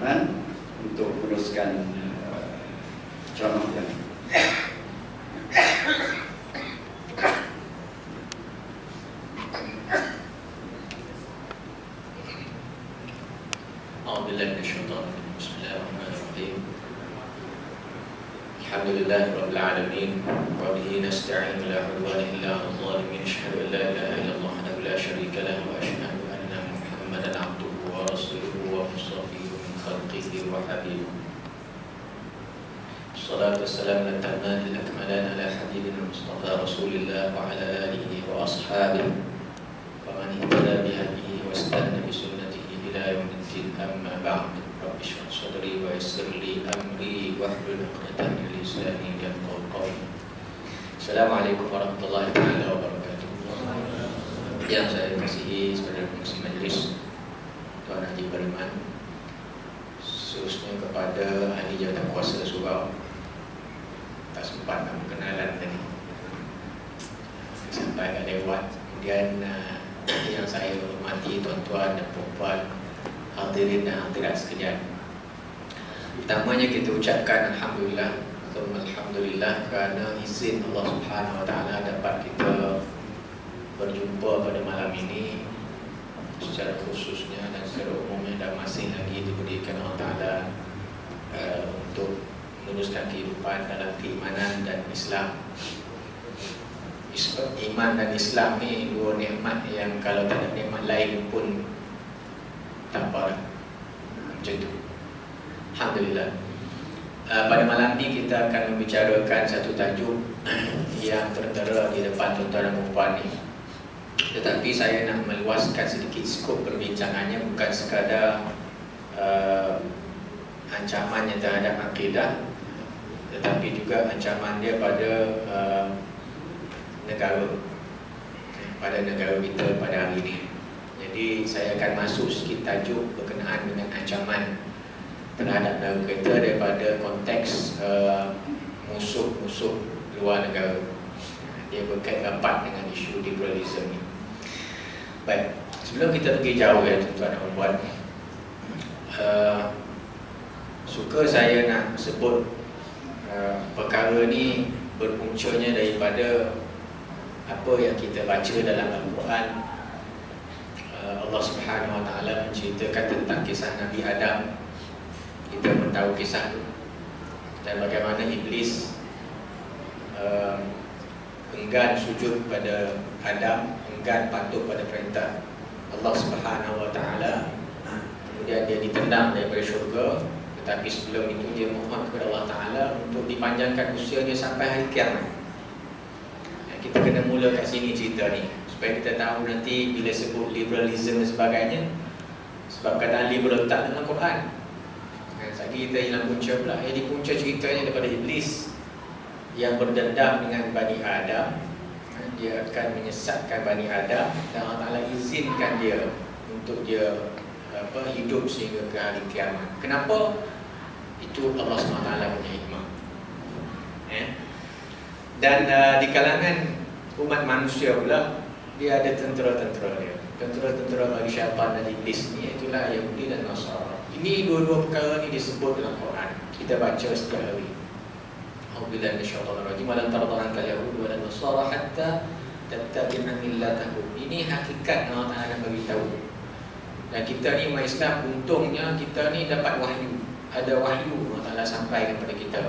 Rahman untuk meneruskan ceramah yang Alhamdulillahi Rabbil Alamin wa bihi nasta'in la udwana illa 'alal zalimin asyhadu an la ilaha illallah wahdahu la syarika lahu wa asyhadu anna Muhammadan 'abduhu wa rasuluhu wa safiyuhu min khalqihi wa habibuhu. Salatu wassalamu ala al-akmalan ala habibina Mustafa Rasulillah wa ala alihi wa ashabihi wa man ihtada bihadihi wa istanna bi sunnatihi ila yaumiddin, amma ba'd. Rabbi shrah sadri wa yassir li amri wahlul 'uqdatam min lisani yafqahu qawli. Assalamualaikum warahmatullahi wabarakatuh. Yang saya kasihi saudara pengisi majlis, Tuan Haji Beriman, khususnya kepada ahli jawatan kuasa surau, tak sempat nak berkenalan tadi sampai kat lewat. Kemudian yang saya hormati tuan-tuan dan puan-puan, hadirin dan hadirat sekalian, pertamanya kita ucapkan Alhamdulillah, Alhamdulillah kerana izin Allah Subhanahu Wa Taala dapat kita berjumpa pada malam ini secara khususnya dan secara umumnya, dan masih lagi diberikan Allah Taala untuk meneruskan kehidupan dalam keimanan dan Islam. Iman dan Islam ni dua nikmat yang kalau tak ada nikmat lain pun tak apa, macam tu. Alhamdulillah. Pada malam ni kita akan membicarakan satu tajuk yang tertera di depan tuan-tuan dan puan ni. Tetapi saya nak meluaskan sedikit skop perbincangannya, bukan sekadar ancamannya terhadap akidah, tetapi juga ancaman dia pada negara kita pada hari ini. Jadi saya akan masuk sikit tajuk berkenaan dengan ancaman terhadap negara kita daripada konteks musuh-musuh luar negara. Dia berkait rapat dengan isu liberalism ni. Baik, sebelum kita pergi jauh ya tuan-tuan dan puan, suka saya nak sebut perkara ni berpuncanya daripada apa yang kita baca dalam Al-Quran. Allah Subhanahu Wa Taala menceritakan tentang kisah Nabi Adam. Kita pun tahu kisah itu, dan bagaimana iblis enggan sujud pada Adam, enggan patuh pada perintah Allah Subhanahu Wa Taala. Kemudian dia ditendang daripada syurga, tetapi sebelum itu dia mohon kepada Allah Taala untuk dipanjangkan usia dia sampai hari kiamat. Kita kena mula kat sini cerita ni supaya kita tahu nanti bila sebut liberalism dan sebagainya, sebab kataan liberal tak dalam Quran. Lagi kita hilang punca pula. Jadi punca ceritanya daripada iblis yang berdendam dengan Bani Adam. Dia akan menyesatkan Bani Adam dan Allah Ta'ala izinkan dia untuk dia hidup sehingga ke hari kiamat. Kenapa? Itu Allah SWT punya hikmah. Dan di kalangan umat manusia pula, dia ada tentera-tentera dia. Tentera-tentera bagi syaitan dan iblis ni, itulah Yahudi dan Nasara. Ini dua-dua perkara ni disebut dalam Quran. Kita baca setiap hari. A'udzubillahi minasyaitonir rajim. Wa lan tarda 'anka al-yahud wa lan nasara hatta tattabi'a millatahum. Ini hakikat Allah Taala nak bagi tahu. Dan kita ni umat Islam, untungnya kita ni dapat wahyu. Ada wahyu Allah Taala sampaikan kepada kita.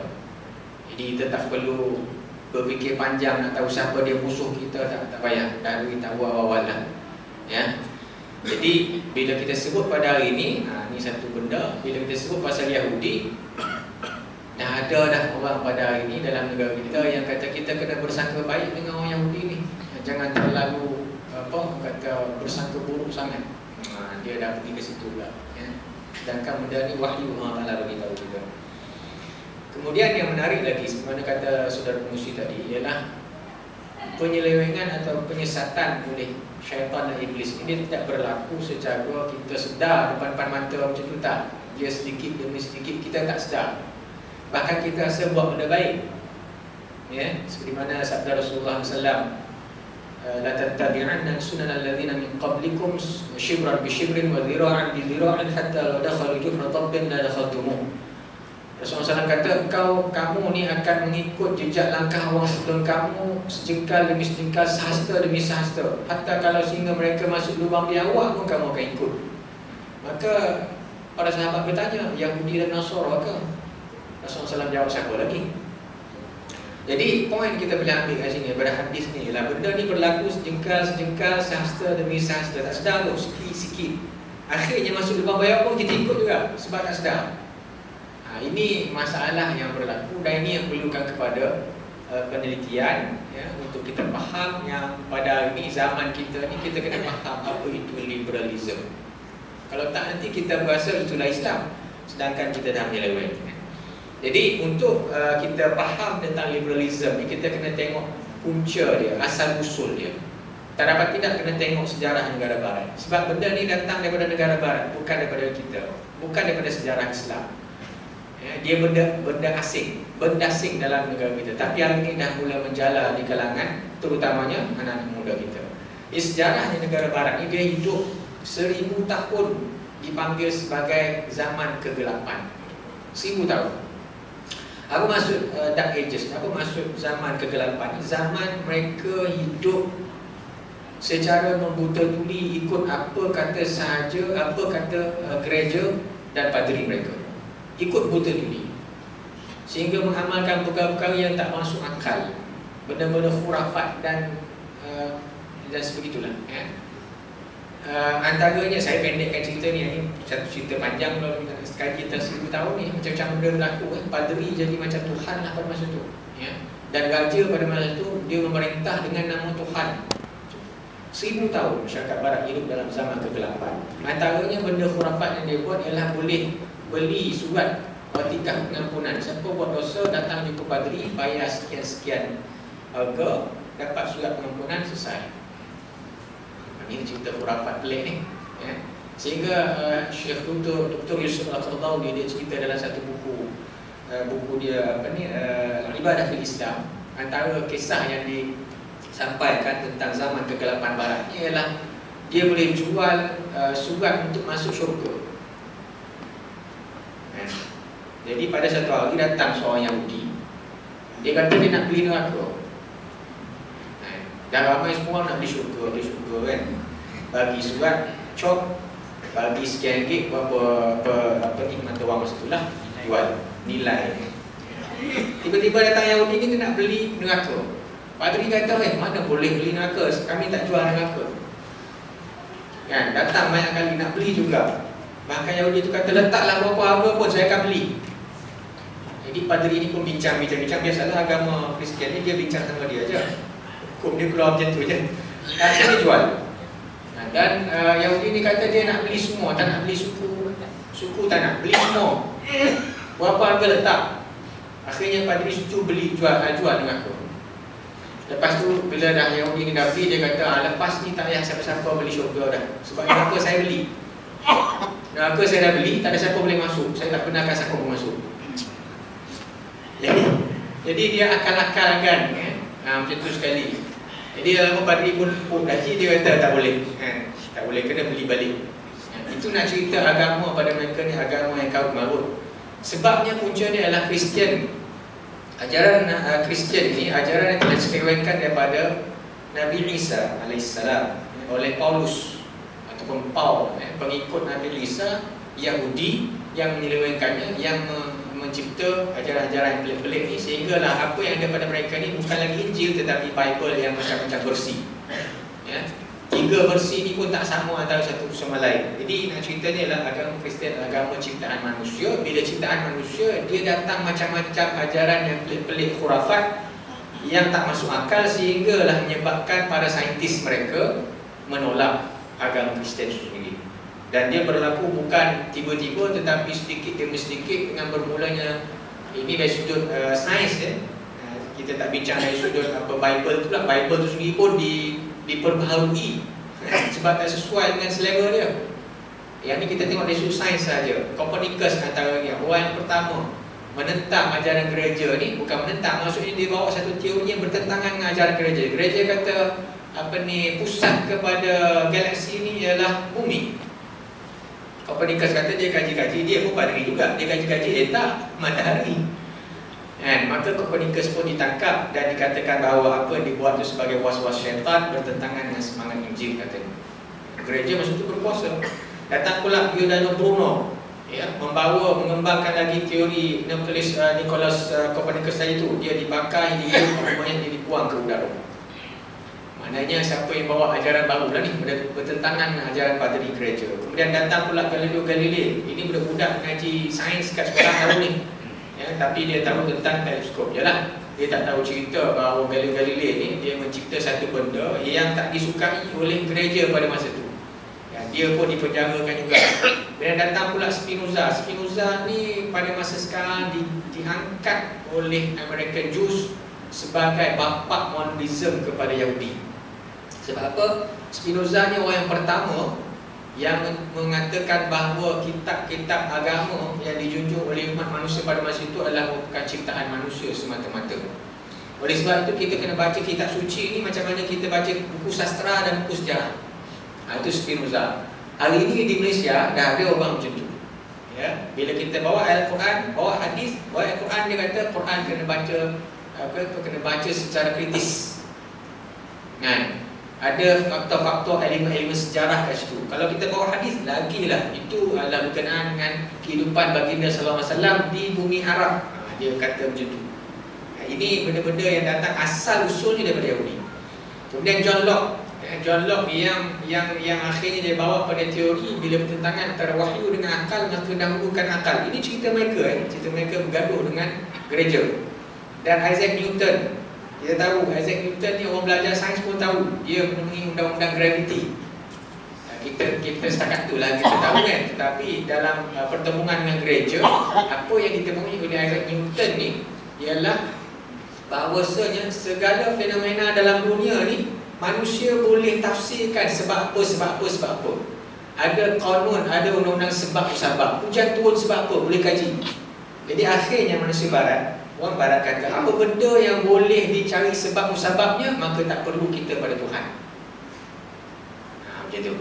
Jadi kita tak perlu berfikir panjang nak tahu siapa dia musuh kita, tak payah. Dah beritahu awal-awal lah. Ya. Jadi bila kita sebut pada hari ini, ni satu benda, bila kita sebut pasal Yahudi, dah ada dah orang pada hari ini dalam negara kita yang kata kita kena bersangka baik dengan orang Yahudi ni. Jangan terlalu kata bersangka buruk sangat. Dia dah pergi ke situ pula, ya. Sedangkan benda ni wahyu Allah Taala bagi tahu juga. Kemudian yang menarik lagi, sebagaimana kata saudara pengusi tadi, ialah penyelewengan atau penyesatan oleh syaitan dan iblis ini tidak berlaku secara kita sedar depan-depan mata macam tu, tak. Dia sedikit demi sedikit kita tak sedar. Bahkan kita rasa buat benda baik. Ya, seperti mana sabda Rasulullah SAW, la tattabi'anna sunanal ladzina min qablikum shibran bi shibrin wa dhira'an bi dhira'in hatta law dakhalu juhra dabbin la dakhaltumuh. Rasulullah SAW kata, kamu ni akan mengikut jejak langkah orang sebelum kamu sejengkal demi sejengkal, sehasta demi sehasta. Hatta kalau sehingga mereka masuk lubang biawak pun kamu akan ikut. Maka para sahabat bertanya, Yahudi dan Nasara ke? Rasulullah SAW jawab, siapa lagi? Jadi poin kita boleh ambil kat sini pada hadis ni ialah benda ni berlaku sejengkal, sehasta demi sehasta. Tak sedar tu, sikit-sikit. Akhirnya masuk lubang biawak pun kita ikut juga sebab tak sedar. Ini masalah yang berlaku dan ini yang perlukan kepada penelitian ya, untuk kita faham yang pada ini zaman kita ni kita kena faham apa itu liberalism. Kalau tak nanti kita berasa itulah Islam sedangkan kita dah menyeleweng. Jadi untuk kita faham tentang liberalism ni kita kena tengok punca dia, asal usul dia. Tak dapat tidak kena tengok sejarah negara barat. Sebab benda ni datang daripada negara barat, bukan daripada kita, bukan daripada sejarah Islam. Ya, dia benda asing dalam negara kita. Tapi hari ini dah mula menjala di kalangan terutamanya anak-anak muda kita. Sejarahnya negara barat ni dia hidup 1000 tahun dipanggil sebagai zaman kegelapan. 1000 tahun. Apa maksud Dark Ages? Apa maksud zaman kegelapan? Zaman mereka hidup secara membuta tuli ikut apa kata sahaja, apa kata gereja dan padri mereka. Ikut buta tuli. Sehingga mengamalkan perkara-perkara yang tak masuk akal. Benda-benda khurafat dan sebegitulah. Ya. Antaranya saya pendekkan cerita ni, ini satu cerita panjang kalau kita sekali kita 1000 tahun ni macam-macam benda berlaku kan. Padri jadi macam Tuhan lah pada masa tu ya. Dan raja pada masa tu dia memerintah dengan nama Tuhan. 1000 tahun masyarakat barat hidup dalam zaman kegelapan. Antaranya benda khurafat yang dia buat ialah boleh beli surat watikah pengampunan. Siapa buat dosa datang jumpa padri, bayar sekian-sekian harga, dapat surat pengampunan, selesai. Ini cerita khurafat pelik ni ya. Sehingga Syekh Dr. Yusuf Al-Qaradawi dia cerita dalam satu buku dia apa ni Ibadah fil Islam. Antara kisah yang disampaikan tentang zaman kegelapan barat ni ialah dia boleh jual surat untuk masuk syurga ya. Jadi pada satu hari datang seorang Yahudi. Dia kata dia nak beli neraka. Dan ramai semua nak beli syurga kan. Bagi surat, cop, bagi sekian ringgit, apa ni mata wang masa itulah, jual, nilai. Tiba-tiba datang Yahudi ni dia nak beli neraka. Padri kata, mana boleh beli neraka, kami tak jual neraka. Kan, datang banyak kali nak beli juga. Bahkan Yahudi tu kata, letaklah berapa harga pun saya akan beli. Jadi padri ni pun bincang. Biasalah agama Kristian ni dia bincang sama dia je. Hukum dia keluar macam tu je. Akhirnya dia jual. Dan Yahudi ni kata dia nak beli semua, tak nak beli suku. Suku tak nak, beli semua. Berapa harga letak. Akhirnya padri setuju beli, jual dengan aku. Lepas tu bila dah Yahudi ni dah beli, dia kata lepas ni tak payah siapa-siapa beli syurga dah. Sebab neraka saya beli. Neraka saya dah beli, tak ada siapa boleh masuk. Saya tak benarkan siapa pun masuk. Jadi dia akal-akalkan ya? Macam tu sekali. Jadi dalam padri pun daji dia kata tak boleh tak boleh, kena beli balik. Itu nak cerita agama pada mereka ni agama yang karut marut. Sebabnya punca dia adalah Kristian. Ajaran Kristian ni ajaran yang telah diseriwayatkan daripada Nabi Isa alaihissalam oleh Paulus ataupun Paul pengikut Nabi Isa Yahudi yang menyelewengkannya, yang mencipta ajaran-ajaran yang pelik-pelik ni, sehinggalah apa yang ada pada mereka ni bukan lagi Injil tetapi Bible yang macam-macam versi ya. 3 versi ni pun tak sama antara satu sama lain. Jadi nak cerita ni adalah agama Kristian, agama ciptaan manusia. Bila ciptaan manusia, dia datang macam-macam ajaran yang pelik-pelik khurafat yang tak masuk akal, sehinggalah menyebabkan para saintis mereka menolak agama Kristian sendiri. Dan dia berlaku bukan tiba-tiba tetapi sedikit demi sedikit dengan bermulanya ini dari sudut sains ya. Kita tak bincang dari sudut apa Bible tu lah. Bible tu sendiri pun diperbaharui sebab tak sesuai dengan selera dia. Yang ni kita tengok dari sudut sains saja. Copernicus antaranya orang yang pertama menentang ajaran gereja ni. Bukan menentang, maksudnya dia bawa satu teori yang bertentangan dengan ajaran gereja. Gereja kata pusat kepada galaksi ni ialah bumi. Copernicus kata dia kaji-kaji, dia pun padri juga, dia kaji-kaji data matahari. Maka Copernicus pun ditangkap dan dikatakan bahawa apa yang dibuat itu sebagai was-was syaitan, bertentangan dengan semangat Injil katanya. Gereja masa itu berkuasa. Datang pula Giordano Bruno, mengembangkan lagi teori nukleus Nicolaus Copernicus tadi itu. Dia dibakar, dia dibuang ke udara. Maknanya siapa yang bawa ajaran baru lah ni, bertentangan dengan ajaran padri gereja. Kemudian datang pula Galileo Galilei. Ini budak-budak mengaji sains kat sekolah baru ni. Tapi dia tahu tentang teleskop je lah. Dia tak tahu cerita bahawa Galileo Galilei ni dia mencipta satu benda yang tak disukai oleh gereja pada masa tu. Dia pun dipenjarakan juga. Dan datang pula Spinoza. Spinoza ni pada masa sekarang diangkat oleh American Jews sebagai bapa monisme kepada Yahudi. Sebab apa? Spinoza ni orang yang pertama yang mengatakan bahawa kitab-kitab agama yang dijunjung oleh umat manusia pada masa itu adalah merupakan ciptaan manusia semata-mata. Oleh sebab itu kita kena baca kitab suci ni macam mana kita baca buku sastra dan buku sejarah. Itu Spinoza. Hari ini di Malaysia dah ada orang macam tu. Bila kita bawa Al-Quran, bawa hadis, bawa Al-Quran, dia kata Quran kena baca secara kritis. Ada faktor-faktor elemen-elemen sejarah kat situ. Kalau kita bawa hadis, lagilah itu adalah berkenaan dengan kehidupan baginda sallallahu alaihi wasallam di bumi Arab. Dia kata macam tu. Ini benda-benda yang datang asal usulnya daripada Yahudi. Kemudian John Locke yang akhirnya dia bawa pada teori bila bertentangan antara wahyu dengan akal, maka dahulukan akal. Ini cerita mereka bergaduh dengan gereja. Dan Isaac Newton, kita tahu Isaac Newton ni orang belajar sains pun tahu dia menemui undang-undang graviti. Kita setakat tu lah kita tahu kan. Tetapi dalam pertemuan dengan gereja, apa yang ditemui oleh Isaac Newton ni ialah bahawasanya segala fenomena dalam dunia ni manusia boleh tafsirkan sebab apa. Ada kanun, ada undang-undang sebab musabab. Hujan turun sebab apa, boleh kaji. Jadi akhirnya orang barat kata apa benda yang boleh dicari sebab musababnya, maka tak perlu kita pada Tuhan. Macam tu.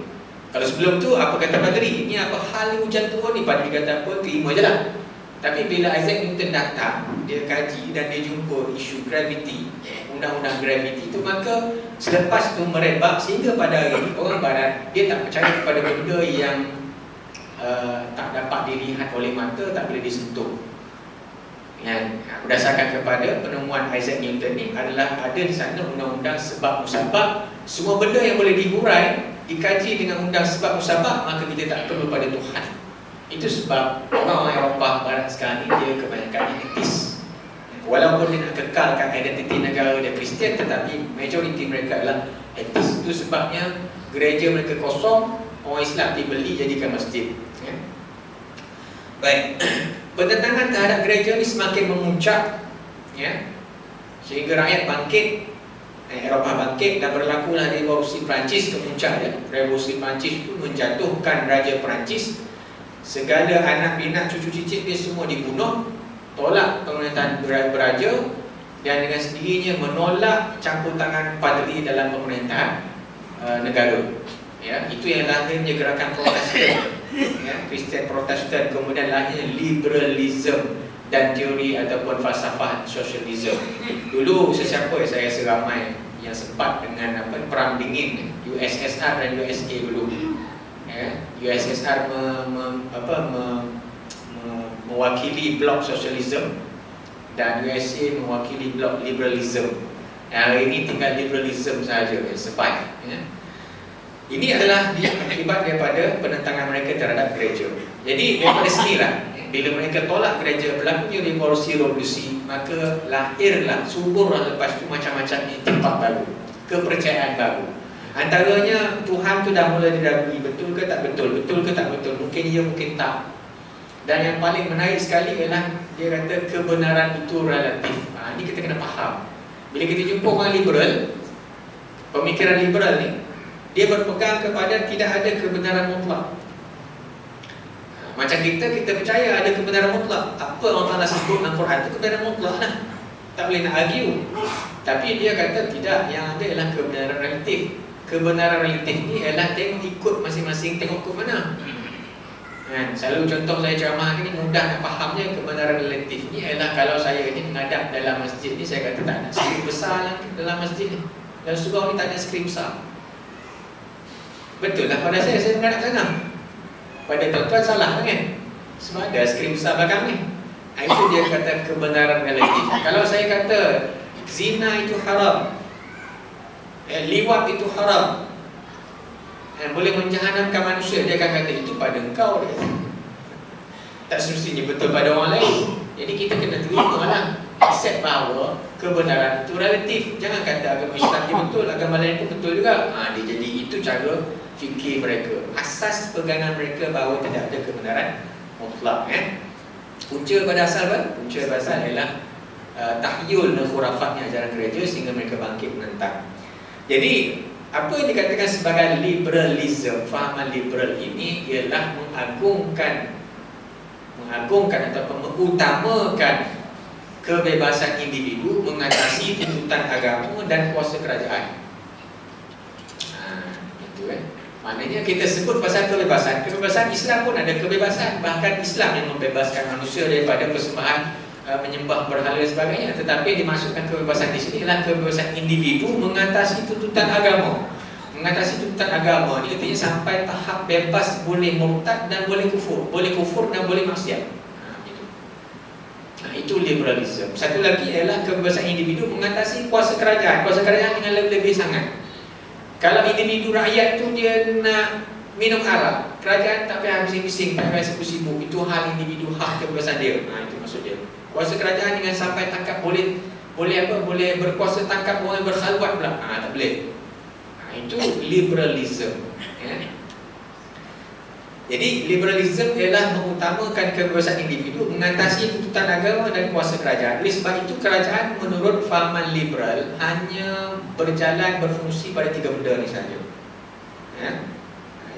Kalau sebelum tu apa kata padri? Ini apa hal hujan turun ni? Padri kata apa, terima je lah. Tapi bila Isaac Newton datang, dia kaji dan dia jumpa isu gravity, undang-undang gravity itu, maka selepas itu merebak sehingga pada hari ini orang barat dia tak percaya kepada benda yang tak dapat dilihat oleh mata, tak boleh disentuh. Berdasarkan kepada penemuan Isaac Newton ni adalah ada di sana undang-undang sebab musabab. Semua benda yang boleh dihurai, dikaji dengan undang sebab musabab, maka kita tak perlu pada Tuhan. Itu sebab orang Eropah barat sekarang ni dia kebanyakan etis. Walaupun dia nak kekalkan identiti negara dia Kristian, tetapi majoriti mereka adalah etis. Itu sebabnya gereja mereka kosong, orang Islam dibeli jadikan masjid. Baik. Pertentangan terhadap gereja ni semakin memuncak, sehingga rakyat bangkit, Eropah bangkit, dan berlakulah revolusi Perancis kemuncak dia. Revolusi Perancis itu menjatuhkan Raja Perancis. Segala anak binat cucu cicit dia semua dibunuh, tolak pemerintahan beraja, dan dengan sendirinya menolak campur tangan padri dalam pemerintahan negara. Itu yang lahirnya gerakan Protestan, Kristian Protestan. Kemudian lahirnya liberalism dan teori ataupun falsafah sosialisme. Dulu sesiapa saya rasa ramai yang sempat dengan perang dingin USSR dan USA dulu. USSR mewakili blok sosialisme dan USA mewakili blok liberalism. Hari ini tinggal liberalism sahaja yang survive. Ini adalah akibat daripada penentangan mereka terhadap gereja. Jadi daripada sinilah, bila mereka tolak gereja, berlakunya revolusi, maka lahirlah, suburlah lepas itu macam-macam iktikad baru, kepercayaan baru. Antaranya Tuhan tu dah mula diragui, betul ke tak betul, betul ke tak betul, mungkin ya, mungkin tak. Dan yang paling menarik sekali ialah dia kata kebenaran itu relatif. Ini kita kena faham. Bila kita jumpa orang liberal, pemikiran liberal ni, dia berpegang kepada tidak ada kebenaran mutlak. Macam kita percaya ada kebenaran mutlak. Apa orang Ta'ala sebut dalam Quran itu kebenaran mutlak lah. tak boleh nak argue. Tapi dia kata tidak, yang ada ialah kebenaran relatif. Kebenaran relatif ni ialah tengok ikut masing-masing, tengok ke mana. Kan? Selalu contoh saya ceramah ni mudah nak fahamnya. Kebenaran relatif ni ialah kalau saya ni menghadap dalam masjid ni, saya kata tak nak skrin besar dalam masjid ni, dalam surau ni tak ada skrin besar. Betul lah pada saya menghadap sana. Pada tuan-tuan salah kan? Sebab ada skrin besar belakang ni. Itu dia kata kebenaran relatif. Kalau saya kata zina itu haram, liwat itu haram, boleh menjahanamkan manusia, dia akan kata itu pada engkau dia. Tak semestinya betul pada orang lain. Jadi kita kena terima lah, accept bahawa kebenaran itu relatif. Jangan kata agama Islam dia betul, agama lain pun betul juga. Dia jadi itu cara fikir mereka, asas pegangan mereka bahawa tidak ada kebenaran mutlak. Punca pada asal apa? Punca pada asal ialah tahyul dan khurafatnya ajaran gereja sehingga mereka bangkit menentang. Jadi apa yang dikatakan sebagai liberalism, fahaman liberal ini ialah mengagungkan ataupun mengutamakan kebebasan individu mengatasi tuntutan agama dan kuasa kerajaan. Itu maknanya kita sebut pasal kebebasan. Kebebasan Islam pun ada kebebasan. Bahkan Islam yang membebaskan manusia daripada persembahan menyembah berhala dan sebagainya. Tetapi dimasukkan kebebasan di sini adalah kebebasan individu mengatasi tuntutan agama. Mengatasi tuntutan agama ni artinya sampai tahap bebas, boleh murtad dan boleh kufur, boleh kufur dan boleh maksiat. Itu liberalism. Satu lagi ialah kebebasan individu mengatasi kuasa kerajaan. Kuasa kerajaan dengan lebih-lebih sangat. Kalau individu rakyat tu dia nak minum arak, kerajaan tak payah bising-bising, tak payah sibuk-sibuk. Itu hal individu, hak kebebasan dia. Itu maksud dia. Kuasa kerajaan dengan sampai tangkap boleh berkuasa tangkap orang berkhalwat pula. Tak boleh. Itu liberalism. Jadi liberalism ialah mengutamakan kebebasan individu mengatasi tuntutan agama dan kuasa kerajaan. Oleh sebab itu kerajaan menurut fahaman liberal hanya berfungsi pada 3 benda ni saja.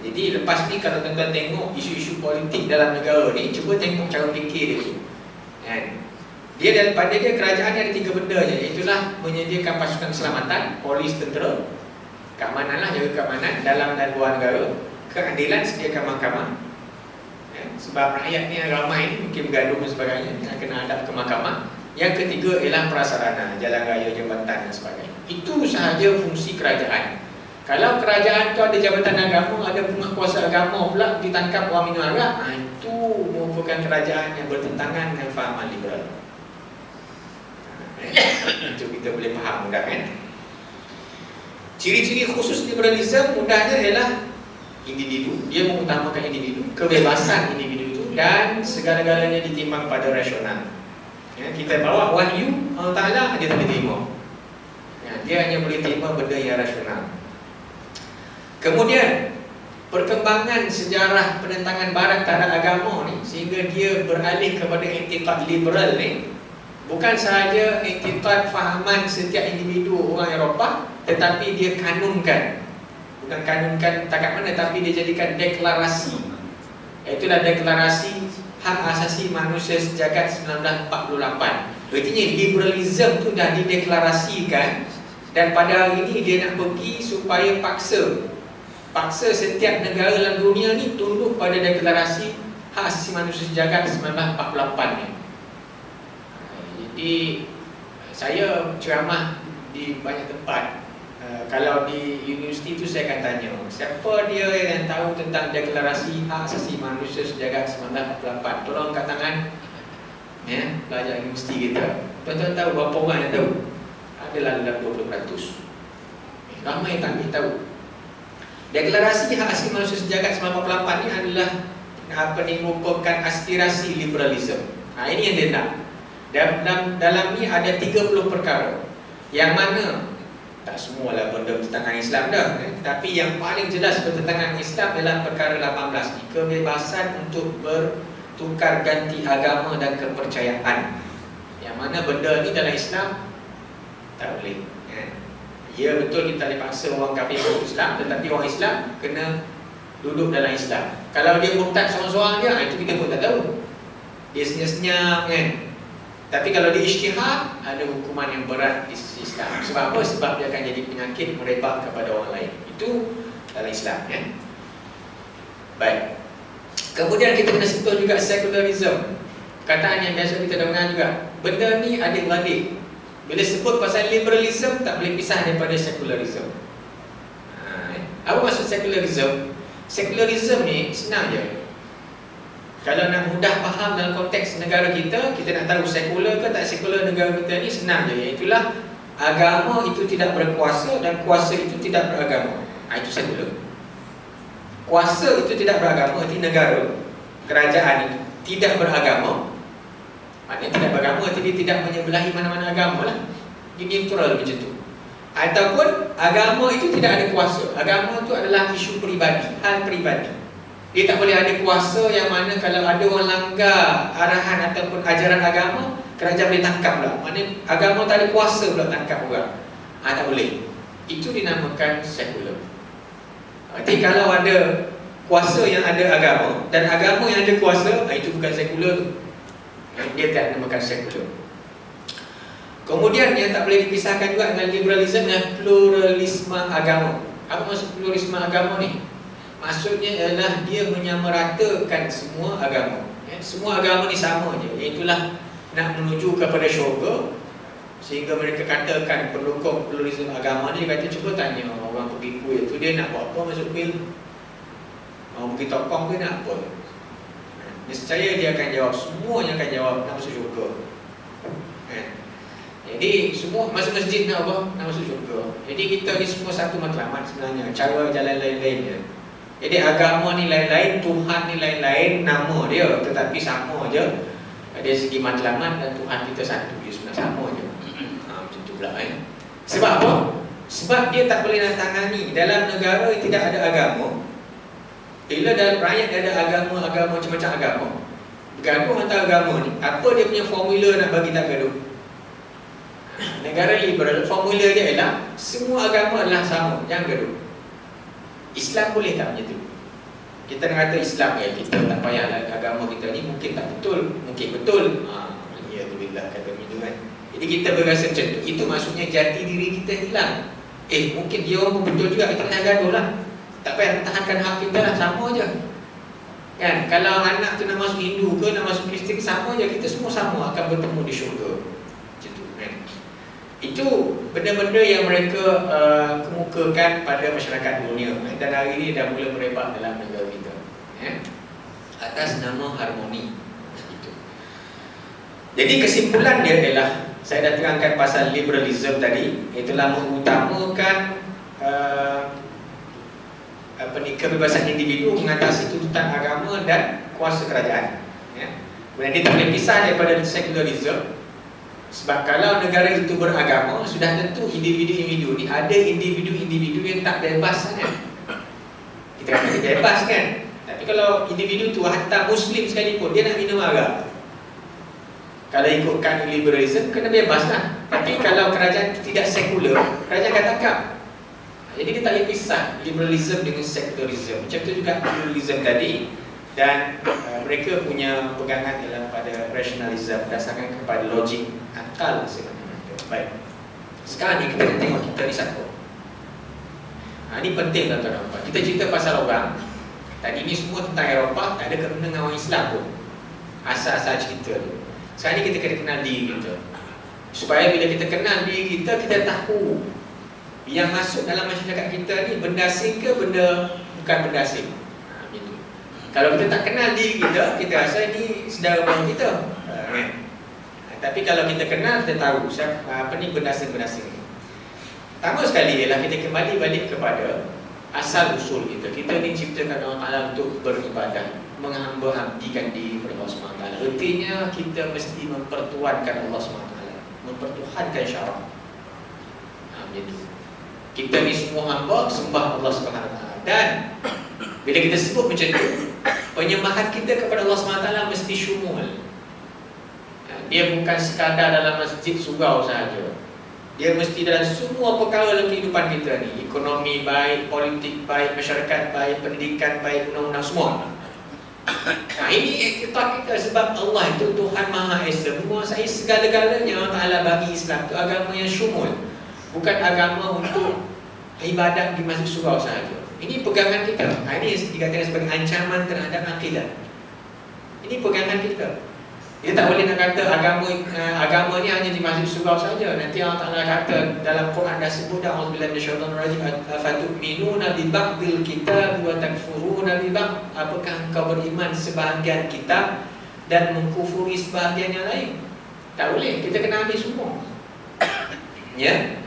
Jadi lepas ni kalau tuan-tuan tengok isu-isu politik dalam negara ni, cuba tengok cara fikir dia. Dia daripada dia kerajaan ada 3 benda je, itulah menyediakan pasukan keselamatan, polis, tentera, keamanan lah, jaga keamanan dalam dan luar negara, keadilan, sediakan mahkamah. Sebab rakyat ni ramai, mungkin bergaduh dan sebagainya, kena hadap ke mahkamah. Yang ketiga ialah prasarana, jalan raya, jambatan dan sebagainya. Itu sahaja fungsi kerajaan. Kalau kerajaan tu ada jabatan agama, ada penguasa agama pula ditangkap orang minum arak, itu merupakan kerajaan yang bertentangan dengan fahaman liberal. Itu kita boleh faham mudah kan? Ciri-ciri khusus liberalism mudahnya ialah individu. Dia mengutamakan individu, kebebasan individu itu, dan segala-galanya ditimbang pada rasional. Kita bawa wahyu Allah Ta'ala, dia tak boleh terima. Dia hanya boleh terima benda yang rasional. Kemudian perkembangan sejarah penentangan barat terhadap agama ni, sehingga dia beralih kepada i'tiqad liberal ni, bukan sahaja i'tiqad fahaman setiap individu orang Eropah, tetapi dia kanunkan. Bukan kanunkan takat mana, tapi dia jadikan deklarasi. Itulah deklarasi hak asasi manusia sejagat 1948. Artinya liberalism tu dah dideklarasikan, dan pada hari ini dia nak pergi supaya paksa setiap negara dalam dunia ni tunduk pada deklarasi hak asasi manusia sejagat 1948 ni. Jadi saya ceramah di banyak tempat. Kalau di universiti tu saya akan tanya, siapa dia yang tahu tentang deklarasi hak asasi manusia sejagat 1948? Tolong angkat tangan. Pelajar universiti kita. Tuan-tuan tahu berapa orang yang tahu? Adalah dalam 20%. Ramai tak tahu. Deklarasi hak asasi manusia sejagat 1948 ni adalah merupakan aspirasi liberalism. Ini yang dia nak. Dalam ni ada 30 perkara, yang mana tak semualah benda bertentangan Islam dah, tapi yang paling jelas bertentangan Islam adalah perkara 18 ni, kebebasan untuk bertukar ganti agama dan kepercayaan. Yang mana benda ni dalam Islam tak boleh. Ya betul, kita boleh paksa orang kafir masuk Islam, tetapi orang Islam kena duduk dalam Islam. Kalau dia murtad seorang-seorang dia, itu kita pun tak tahu. Dia senyap-senyap kan. Tapi kalau di ijtihad, ada hukuman yang berat di sisi Islam. Sebab apa? Sebab dia akan jadi penyakit merebak kepada orang lain. Itu dalam Islam, ya. Baik. Kemudian kita kena sentuh juga secularism. Perkataan yang biasa kita dengar juga. Benda ni adik-beradik. Bila sebut pasal liberalism, tak boleh pisah daripada secularism. Apa maksud secularism? Secularism ni senang je. Kalau nak mudah faham dalam konteks negara kita, kita nak tahu sekular ke tak sekular negara kita ni, senang je. Iaitulah agama itu tidak berkuasa dan kuasa itu tidak beragama. Itu sekular. Kuasa itu tidak beragama, itu negara, kerajaan itu tidak beragama. Maknanya tidak beragama, itu dia tidak menyebelahi mana-mana agama lah. Dia neutral macam tu. Ataupun agama itu tidak ada kuasa. Agama itu adalah isu peribadi, hal peribadi. Dia tak boleh ada kuasa yang mana kalau ada orang langgar arahan ataupun ajaran agama, kerajaan boleh tangkap pula. Maknanya agama tak ada kuasa pula tangkap orang. Tak boleh. Itu dinamakan sekular. Jadi kalau ada kuasa yang ada agama dan agama yang ada kuasa, itu bukan sekular tu. Dia tak dinamakan sekular. Kemudian yang tak boleh dipisahkan juga dengan liberalisme dan pluralisme agama. Apa maksud pluralisme agama ni? Maksudnya ialah dia menyamaratakan semua agama. Semua agama ni sama je. Iaitulah nak menuju kepada syurga. Sehingga mereka katakan pendukung pluralisme agama ni, dia kata cuba tanya orang pergi kuil tu, dia nak buat apa masuk kuil? Mau pergi tokong ke nak apa? Nescaya dia akan jawab, semuanya akan jawab nak masuk syurga. Jadi semua masuk masjid nak apa? Nak masuk syurga. Jadi kita ni semua satu matlamat sebenarnya. Cara jalan lain-lain je. Jadi agama ni lain-lain, Tuhan ni lain-lain, nama dia tetapi sama je. Dari segi matlamat dan Tuhan kita satu, dia sebenarnya sama je. Macam tu pula Sebab apa? Sebab dia tak boleh nak tangani dalam negara yang tidak ada agama. Bila dalam rakyat ada agama macam-macam agama, bergaduh antara agama ni, apa dia punya formula nak bagi tak gaduh? Negara liberal, formula dia ialah semua agama adalah sama, jangan gaduh. Islam boleh tak macam tu? Kita nak kata Islam kita tak payahlah, agama kita ni mungkin tak betul, mungkin betul. Ya Alhamdulillah kata begitu kan. Jadi kita berasa macam tu, itu maksudnya jati diri kita hilang. Mungkin dia orang pun betul juga, kita nak gaduh lah. Tak payah pertahankan hak kita lah, sama je kan. Kalau anak tu nak masuk Hindu ke nak masuk Kristian, sama je, kita semua sama akan bertemu di syurga. Macam tu kan. Itu benda-benda yang mereka kemukakan pada masyarakat dunia, dan hari ini dah mula merebak dalam negara kita atas nama harmoni. Jadi kesimpulan dia adalah, saya dah terangkan pasal liberalism tadi, itulah mengutamakan kebebasan individu mengatasi tuntutan agama dan kuasa kerajaan. Kemudian dia tak boleh pisah daripada secularism. Sebab kalau negara itu beragama, sudah tentu individu-individu ni, ada individu-individu yang tak bebas kan. Kita kata dia bebas kan. Tapi kalau individu tu hatta Muslim sekalipun, dia nak minum arak, kalau ikutkan liberalism, kena bebas lah. Tapi kalau kerajaan tidak sekular, kerajaan akan tangkap. Jadi dia tak boleh pisah liberalism dengan secularism. Macam tu juga pluralism tadi. Dan mereka punya pegangan dalam pada rationalism berdasarkan kepada logik akal sebenarnya. Baik. Sekarang ni kita nak tengok kita ni siapa. Ini penting tuan-tuan. Kita cerita pasal orang. Tadi ni semua tentang Eropah, tak ada kena dengan orang Islam pun. Asal-asal cerita tu. Sekarang ni kita kena kenal diri kita. Supaya bila kita kenal diri kita, kita tahu yang masuk dalam masyarakat kita ni benda asing ke benda bukan benda asing. Gitu. Kalau kita tak kenal diri kita, kita rasa ni saudara mara kita. Tapi kalau kita kenal, kita tahu apa ni benda asing-benda asing. Pertama sekali ialah kita kembali balik kepada asal usul kita. Kita ni ciptakan Allah Ta'ala untuk beribadah, menghamba-abdikan diri kepada Allah SWT. Artinya kita mesti mempertuhankan Allah SWT, mempertuhankan syarak. Macam kita ni semua hamba sembah Allah SWT. Dan bila kita sebut macam tu, penyembahan kita kepada Allah SWT mesti syumul. Dia bukan sekadar dalam masjid surau sahaja. Dia mesti dalam semua perkara dalam kehidupan kita ni. Ekonomi baik, politik baik, masyarakat baik, pendidikan baik, undang-undang semua. Nah, ini iktiqad kita sebab Allah itu Tuhan Maha Esa, menguasai segala-galanya. Allah Ta'ala bagi Islam itu agama yang syumul, bukan agama untuk ibadat di masjid surau sahaja. Ini pegangan kita. Ini dikatakan sebagai ancaman terhadap akidah. Ini pegangan kita. Dia tak boleh nak kata agama ni hanya di masjid surau saja. Nanti Allah Ta'ala kata dalam Quran dah sebut, a'udzubillahi minasyaitonir rajim, afatu'minuna bi ba'dil kitab wa takfuruna bi ba'd. Apakah engkau beriman sebahagian kitab dan mengkufuri sebahagian yang lain? Tak boleh, kita kena ambil semua. Ya.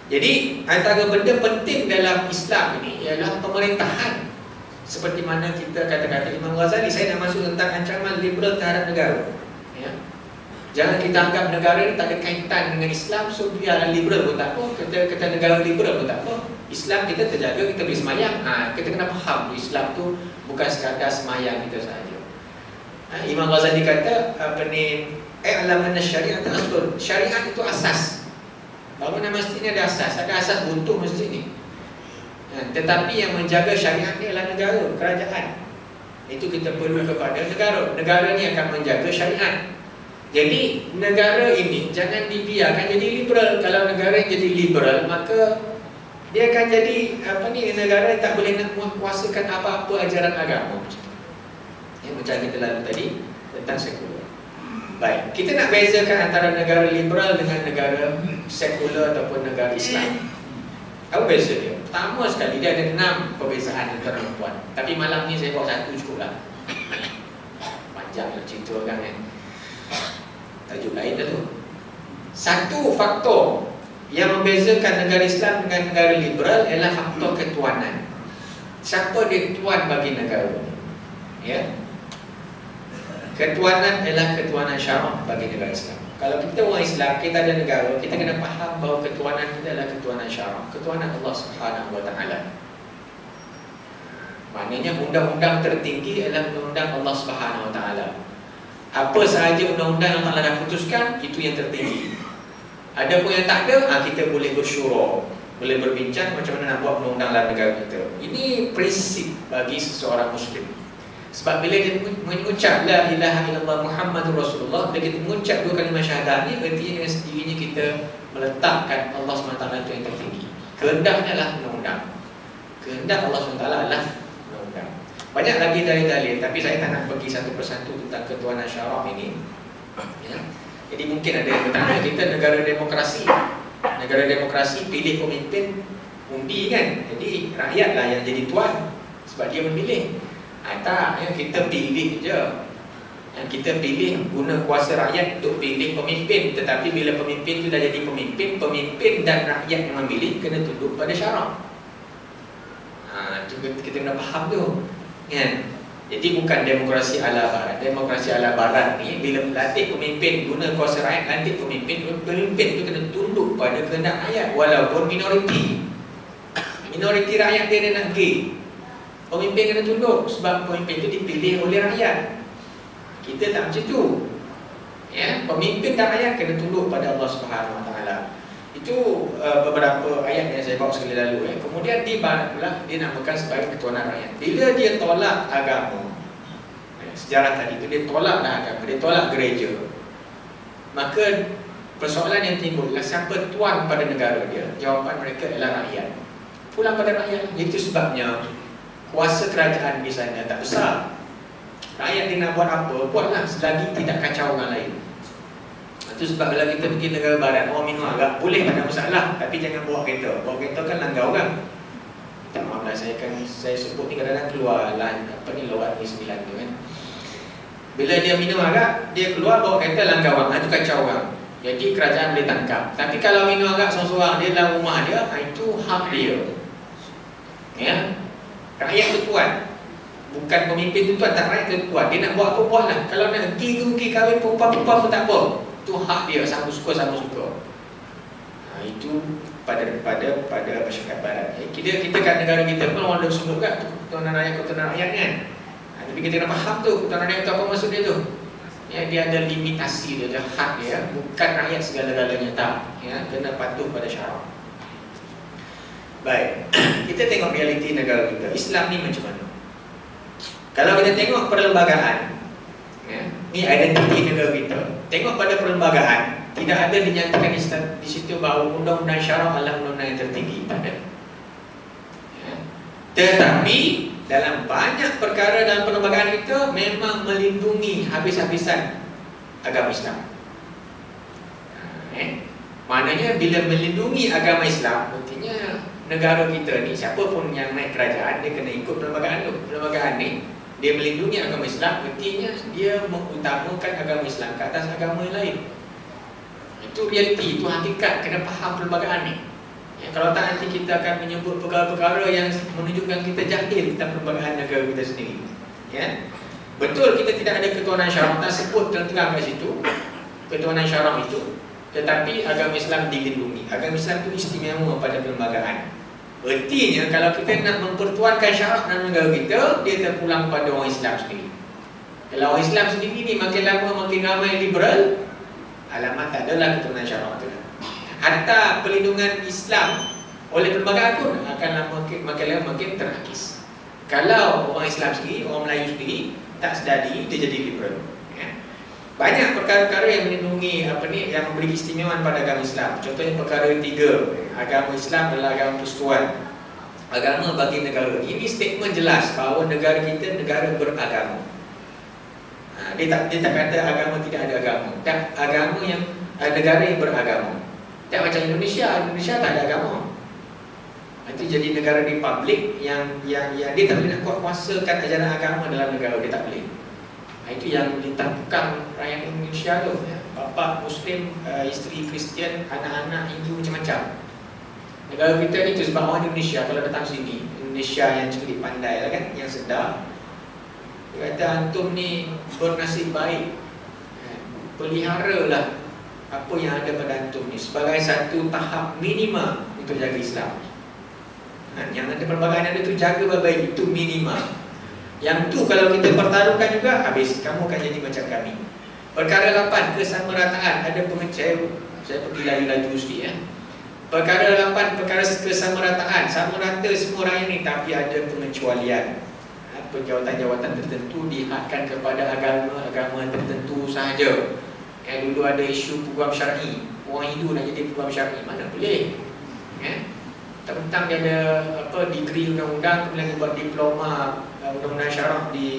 Jadi antara benda penting dalam Islam ini ialah pemerintahan. Seperti mana kita kata-kata Imam Ghazali, saya nak masuk tentang ancaman liberal terhadap negara. Ya. Jangan kita anggap negara ni tak ada kaitan dengan Islam, so biarlah liberal pun tak apa, kata negara liberal pun tak apa. Islam kita terjaga, kita boleh semayang. Kita kena faham Islam tu bukan sekadar semayang kita sahaja. Imam Ghazali kata alamanna syariat aslun. Syariat itu asas. Bangunan masjid ni ada asas untuk masjid ni. Tetapi yang menjaga syariat ni adalah negara, kerajaan. Itu kita perlu kepada negara. Negara ni akan menjaga syariat. Jadi negara ini jangan dibiarkan jadi liberal. Kalau negara jadi liberal, maka dia akan jadi negara yang tak boleh nak menguasakan apa-apa ajaran agama. Macam kita lalu tadi tentang sekular. Baik, kita nak bezakan antara negara liberal dengan negara sekular ataupun negara Islam. Apa beza dia? Pertama sekali, dia ada 6 perbezaan antara tuan. Tapi malam ni saya bawa 1 cukup lah. Panjang lah cerita kan. Tajuk lain dah tu. Satu faktor yang membezakan negara Islam dengan negara liberal ialah faktor ketuanan. Siapa dia tuan bagi negara? Ya. Ketuanan ialah ketuanan syarak bagi negara Islam. Kalau kita orang Islam, kita ada negara, kita kena faham bahawa ketuanan kita adalah ketuanan syarak, ketuanan Allah Subhanahu Wa Taala. Maknanya undang-undang tertinggi adalah undang-undang Allah Subhanahu Wa Taala. Apa sahaja undang-undang yang Allah dah putuskan, itu yang tertinggi. Ada pun yang tak ada, kita boleh bersyura, boleh berbincang macam mana nak buat undang-undang dalam negara kita. Ini prinsip bagi seseorang Muslim. Sebab bila kita mengucap La ilaha illallah Muhammadur Rasulullah, bila kita mengucap 2 kalimah syahadah ni, berarti dengan sendirinya kita meletakkan Allah SWT itu yang tertinggi. Kehendaknya adalah undang-undang. Kehendak Allah SWT adalah undang-undang. Banyak lagi dalil-dalil, tapi saya tak nak pergi satu persatu tentang ketuanan syarak ini. Ya. Jadi mungkin ada yang bertanya, kita negara demokrasi. Negara demokrasi pilih pemimpin undi kan. Jadi rakyatlah yang jadi tuan sebab dia memilih. Tak, kita pilih je. Kita pilih guna kuasa rakyat untuk pilih pemimpin. Tetapi bila pemimpin tu dah jadi pemimpin, pemimpin dan rakyat yang memilih kena tunduk pada syarak. Kita kena faham tu kan? Jadi bukan demokrasi ala barat. Demokrasi ala barat ni bila melatih pemimpin guna kuasa rakyat, lantik pemimpin tu kena tunduk pada kehendak rakyat walaupun minoriti. Minoriti rakyat dia nak gay, pemimpin kena tunduk sebab pemimpin itu dipilih oleh rakyat. Kita tak macam tu. Ya, pemimpin dan rakyat kena tunduk pada Allah Subhanahu Wa Taala. Itu beberapa ayat yang saya bawa sekali lalu. Kemudian di barat pula dinamakan sebagai ketuanan rakyat. Bila dia tolak agama, sejarah tadi itu dia tolaklah agama, dia tolak gereja, maka persoalan yang timbul adalah siapa tuan pada negara dia? Jawapan mereka adalah rakyat. Pulang pada rakyat. Itu sebabnya kuasa kerajaan di sana tak besar. Rakyat dia nak buat apa, buatlah selagi tidak kacau orang lain. Itu sebab kalau kita pergi negara barat, orang minum arak boleh, tak ada masalah, tapi jangan bawa kereta. Bawa kereta kan langgar orang. Tak maaflah, saya sebut ni kadang-kadang keluar lawat ni 9 tu kan. Bila dia minum arak, dia keluar bawa kereta langgar orang, itu kacau orang. Jadi kerajaan boleh tangkap. Tapi kalau minum arak seorang-seorang dia dalam rumah dia, itu hak dia. Ya. Rakyat tu tuan, bukan pemimpin tu tuan, tak rakyat tu tuan. Dia nak buat apa, buatlah. Kalau nak pergi kahwin perempuan-perempuan pun tak apa, itu hak dia, sama suka. Itu pada masyarakat barat. Kita kat negara kita pun orang dah sebut kat ketuanan rakyat kan. Tapi kita kena faham tu ketuanan rakyat tu apa maksud dia tu. Ya, dia ada limitasi dia, ada hak dia, bukan rakyat segala-galanya, tak. Ya, kena patuh pada syarak. Baik, kita tengok realiti negara kita. Islam ni macam mana? Kalau kita tengok perlembagaan, ya, ni identiti negara kita. Tengok pada perlembagaan, tidak ada dinyatakan di situ bahawa undang-undang syarah adalah undang-undang yang tertinggi. Tak ada. Ya. Tetapi dalam banyak perkara dalam perlembagaan kita memang melindungi habis-habisan agama Islam. Maknanya bila melindungi agama Islam, artinya negara kita ni, siapa pun yang naik kerajaan, dia kena ikut perlembagaan tu. Perlembagaan ni, dia melindungi agama Islam, artinya dia mengutamakan agama Islam ke atas agama yang lain. Itu realiti, itu hakikat, kena faham perlembagaan ni. Ya, kalau tak nanti kita akan menyebut perkara-perkara yang menunjukkan kita jahil tentang perlembagaan negara kita sendiri. Ya. Betul kita tidak ada ketuhanan syarah, tak sebut terang-terang kat situ ketuhanan syarah itu. Tetapi agama Islam dilindungi. Agama Islam itu istimewa pada perlembagaan. Artinya kalau kita nak mempertuankan syarak dalam negara kita, dia terpulang pada orang Islam sendiri. Kalau orang Islam sendiri ni makin lama makin ramai liberal, alamat tak adalah ketuhanan syarak tu. Hatta perlindungan Islam oleh perlembagaan pun akan makin lama makin terakis. Kalau orang Islam sendiri, orang Melayu sendiri tak sedar diri, dia jadi liberal. Banyak perkara-perkara yang melindungi yang memberi keistimewaan pada agama Islam. Contohnya perkara ketiga, agama Islam adalah agama persekutuan, agama bagi negara. Ini statement jelas bahawa negara kita negara beragama. Dia tak kata agama tidak ada agama. Tak, agama yang negara yang beragama. Tak macam Indonesia tak ada agama. Itu jadi negara republik yang dia tak boleh nak kuasakan ajaran agama dalam negara, dia tak boleh. Itu yang ditangkap rakyat Indonesia tu, ya. Bapa Muslim, isteri Kristian, anak-anak Hindu macam-macam. Negara kita ni tu sebab orang Indonesia kalau datang sini, Indonesia yang cerdik pandai lah kan, yang sedar, dia kata antum ni bernasib baik, peliharalah apa yang ada pada antum ni sebagai satu tahap minima untuk jaga Islam. Yang ada perlembagaan ada tu jaga baik-baik, itu minima. Yang tu kalau kita pertaruhkan juga, habis, kamu akan jadi macam kami. Perkara 8, kesamarataan. Ada pengecewa, saya pergi laju-laju sikit ya. Perkara 8, perkara kesamarataan. Sama rata semua rakyat ni, tapi ada pengecualian. Jawatan-jawatan tertentu dihadkan kepada agama tertentu sahaja. Dulu ada isu program syar'i, orang Hindu nak jadi program syar'i, mana boleh. Tentang dia ada degree undang-undang, kemudian dia buat diploma undang-undang syarah di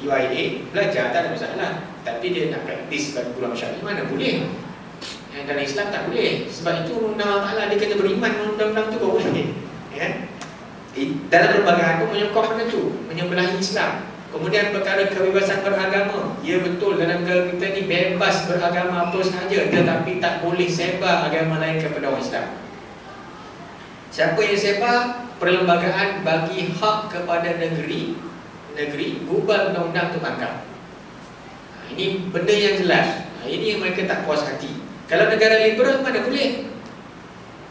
UIA, belajar tak ada masalah. Tapi dia nak praktis pada program syar'i, mana boleh. Dalam Islam tak boleh. Sebab itu undang-undang Allah dia kena beriman dengan undang-undang tu baru boleh. Dalam perlembagaan tu menyokong benda tu, menyebelahi Islam. Kemudian perkara kebebasan beragama. Ya betul, dalam negara kita ni bebas beragama apa sahaja, tetapi tak boleh sebar agama lain kepada orang Islam. Siapa yang sebar, perlembagaan bagi hak kepada negeri bubar undang-undang tu tangkap. Ini benda yang jelas. Ini yang mereka tak puas hati. Kalau negara liberal mana boleh.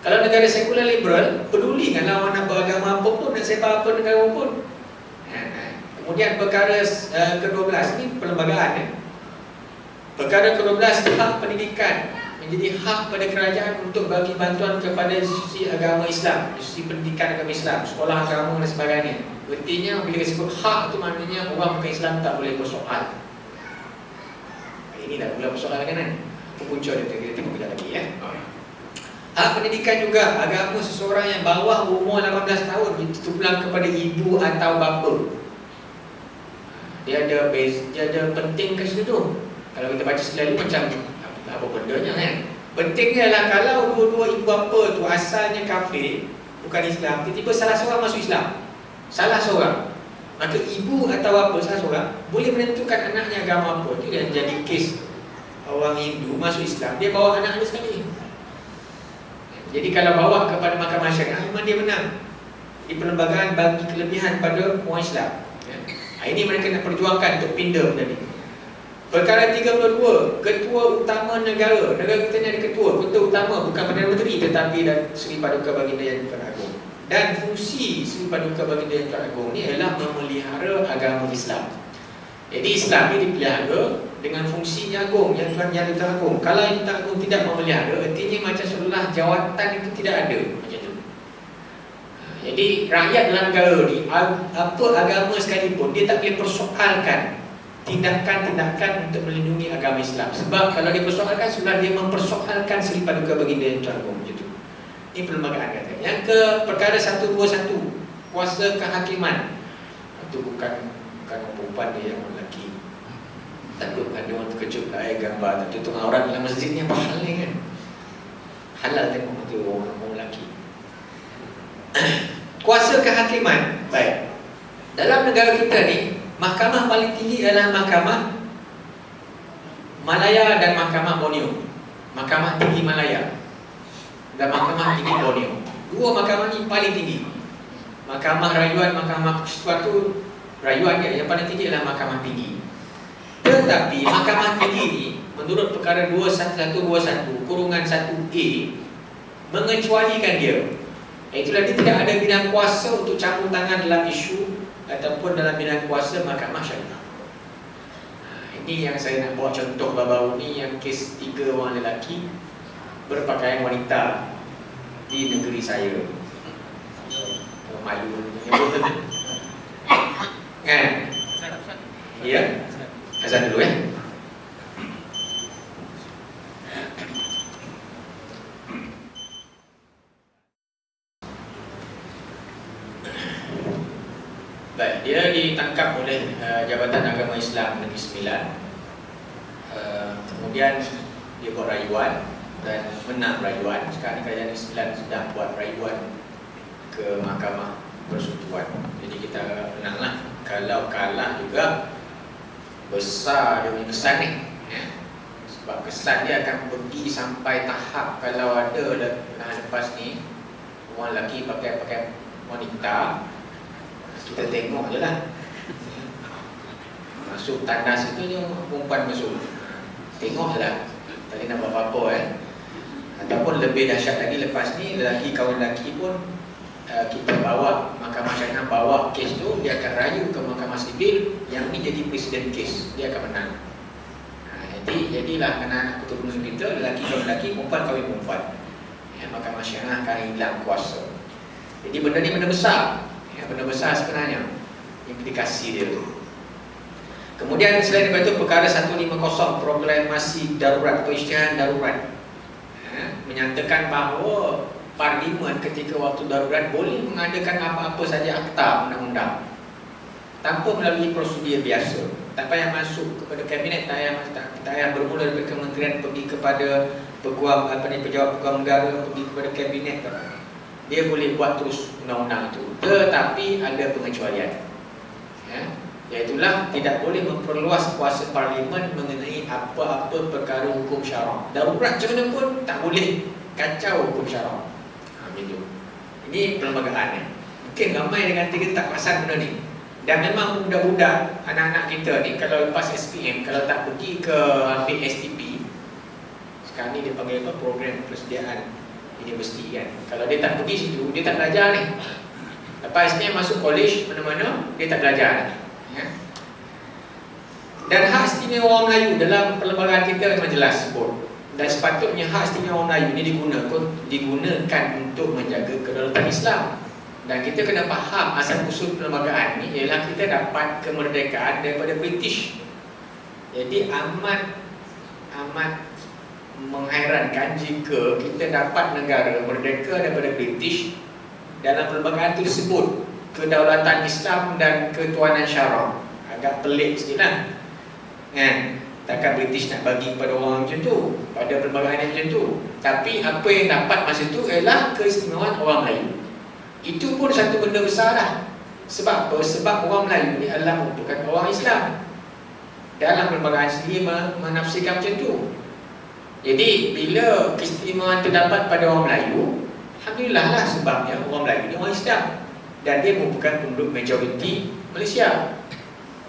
Kalau negara sekular liberal, peduli kan orang nak beragama apa pun, nak sebar apa negara pun. Kemudian perkara ke-12 ini perlembagaan. Perkara ke-12 hak pendidikan. Menjadi hak pada kerajaan untuk bagi bantuan kepada institusi agama Islam, institusi pendidikan agama Islam, sekolah agama dan sebagainya. Artinya bila disebut hak tu maknanya orang bukan Islam tak boleh bersoal. Ini dah mula bersoal kan? Apa punca dia? Kita tengok kejap lagi ya. Hak pendidikan juga, agama seseorang yang bawah umur 18 tahun ditulang kepada ibu atau bapa. Dia ada penting ke situ. Kalau kita baca selalu macam apa bendanya kan. Pentingnya lah kalau dua-dua ibu bapa tu asalnya kafir, bukan Islam, tiba-tiba salah seorang masuk Islam, salah seorang, maka ibu atau bapa salah seorang boleh menentukan anaknya agama apa. Itu yang jadi kes orang Hindu masuk Islam, dia bawa anak dia sekali. Jadi kalau bawa kepada mahkamah syariah, memang dia menang. Di perlembagaan bagi kelebihan pada orang Islam. Ini mereka nak perjuangkan untuk pindah tadi. Perkara 32, ketua utama negara. Negara kita ni ada ketua utama, bukan Perdana Menteri, tetapi Seri Paduka Baginda Yang Teragung. Dan fungsi Seri Paduka Baginda Yang Teragung ni adalah memelihara agama Islam. Jadi Islam ni dipelihara dengan fungsi yang agung, yang Tuhan Yang Teragung. Kalau Yang Teragung tidak memelihara, artinya macam seolah jawatan itu tidak ada. Macam tu. Jadi rakyat dalam negara ni, apa agama sekalipun, dia tak boleh persoalkan tindakan-tindakan untuk melindungi agama Islam. Sebab kalau dia persoalkan, sebenarnya dia mempersoalkan Seri Paduka Baginda yang terangkum macam tu. Ini perlembagaan kata. Yang ke perkara 121, kuasa kehakiman. Itu bukan perempuan dia yang lelaki. Takut ada orang terkejut lah gambar tu tengah orang dalam masjid ni apa hal ni kan. Halal tengok tu orang lelaki. Kuasa kehakiman. Baik. Dalam negara kita ni, mahkamah paling tinggi adalah Mahkamah Malaya dan Mahkamah Borneo. Mahkamah Tinggi Malaya dan Mahkamah Tinggi Borneo. Dua mahkamah ni paling tinggi. Mahkamah Rayuan, Mahkamah Persekutuan tu rayuan dia, yang paling tinggi adalah Mahkamah Tinggi. Tetapi Mahkamah Tinggi ni menurut perkara 2121 kurungan 1A mengecualikan dia. Itulah dia tidak ada bidang kuasa untuk campur tangan dalam isu ataupun dalam bidang kuasa mahkamah syariah. Ini yang saya nak bawa contoh baru-baru ni, yang kes 3 orang lelaki berpakaian wanita di negeri saya. Malu kan? Ya? Azan dulu ya. Baik, dia ditangkap oleh Jabatan Agama Islam Negeri Sembilan. Kemudian dia buat rayuan dan menang rayuan. Sekarang Kerajaan Negeri Sembilan sedang buat rayuan ke Mahkamah Persekutuan. Jadi kita menanglah. Kalau kalah juga besar dia punya kesan ni ya. Sebab kesan dia akan pergi sampai tahap kalau ada lepas ni orang lelaki pakai wanita, kita tengok je lah. Masuk tandas itu je perempuan masuk, tengok je lah, tak boleh nak buat apa-apa Ataupun lebih dahsyat lagi, lepas ni lelaki kawan lelaki pun kita bawa Mahkamah Syariah, bawa kes tu, dia akan rayu ke Mahkamah Sivil, yang ni jadi presiden kes, dia akan menang. Jadilah anak-anak keturunan kita, lelaki kawan lelaki, perempuan kahwin perempuan. Mahkamah Syariah akan hilang kuasa. Jadi benda ni benda besar. Benda besar sebenarnya implikasi dia tu. Kemudian selain daripada itu, perkara 150 proklamasi darurat atau isytiharan darurat menyatakan bahawa Parlimen ketika waktu darurat boleh mengadakan apa-apa saja akta undang-undang tanpa melalui prosedur biasa. Tak payah masuk kepada kabinet, tak payah bermula dari kementerian pergi kepada peguam pejabat peguam negara, pergi kepada kabinet. Dia boleh buat terus undang-undang itu, tetapi ada pengecualian. Iaitulah tidak boleh memperluas kuasa Parlimen mengenai apa-apa perkara hukum syarak. Darurat macam mana pun tak boleh kacau hukum syarak. Ini perlembagaan. Mungkin ramai dengan kita tak perasan benda ni. Dan memang budak-budak, anak-anak kita ni kalau lepas SPM, kalau tak pergi ke ambil STP, sekarang ni dia panggil apa? Program persediaan universiti kan. Kalau dia tak pergi situ, dia tak belajar ni. Lepas ni masuk college mana-mana, dia tak belajar lagi. Dan hak istimewa orang Melayu dalam perlembagaan kita memang jelas sebut. Dan sepatutnya hak istimewa orang Melayu ini digunakan untuk menjaga kedaulatan Islam. Dan kita kena faham asal usul perlembagaan ni ialah kita dapat kemerdekaan daripada British. Jadi amat menghairankan jika kita dapat negara merdeka daripada British dalam perlembagaan itu disebut kedaulatan Islam dan ketuanan syarak. Agak pelik sikit lah kan? Takkan British nak bagi kepada orang macam tu, pada perlembagaan yang macam tu. Tapi apa yang dapat masa tu ialah keistimewaan orang Melayu. Itu pun satu benda besar lah. Sebab apa? Sebab orang Melayu ni adalah merupakan orang Islam. Dalam perlembagaan sendiri menafsirkan macam tu. Jadi bila keistimewaan terdapat pada orang Melayu, alhamdulillah lah, sebabnya orang Melayu ni orang Islam dan dia merupakan penduduk majoriti Malaysia.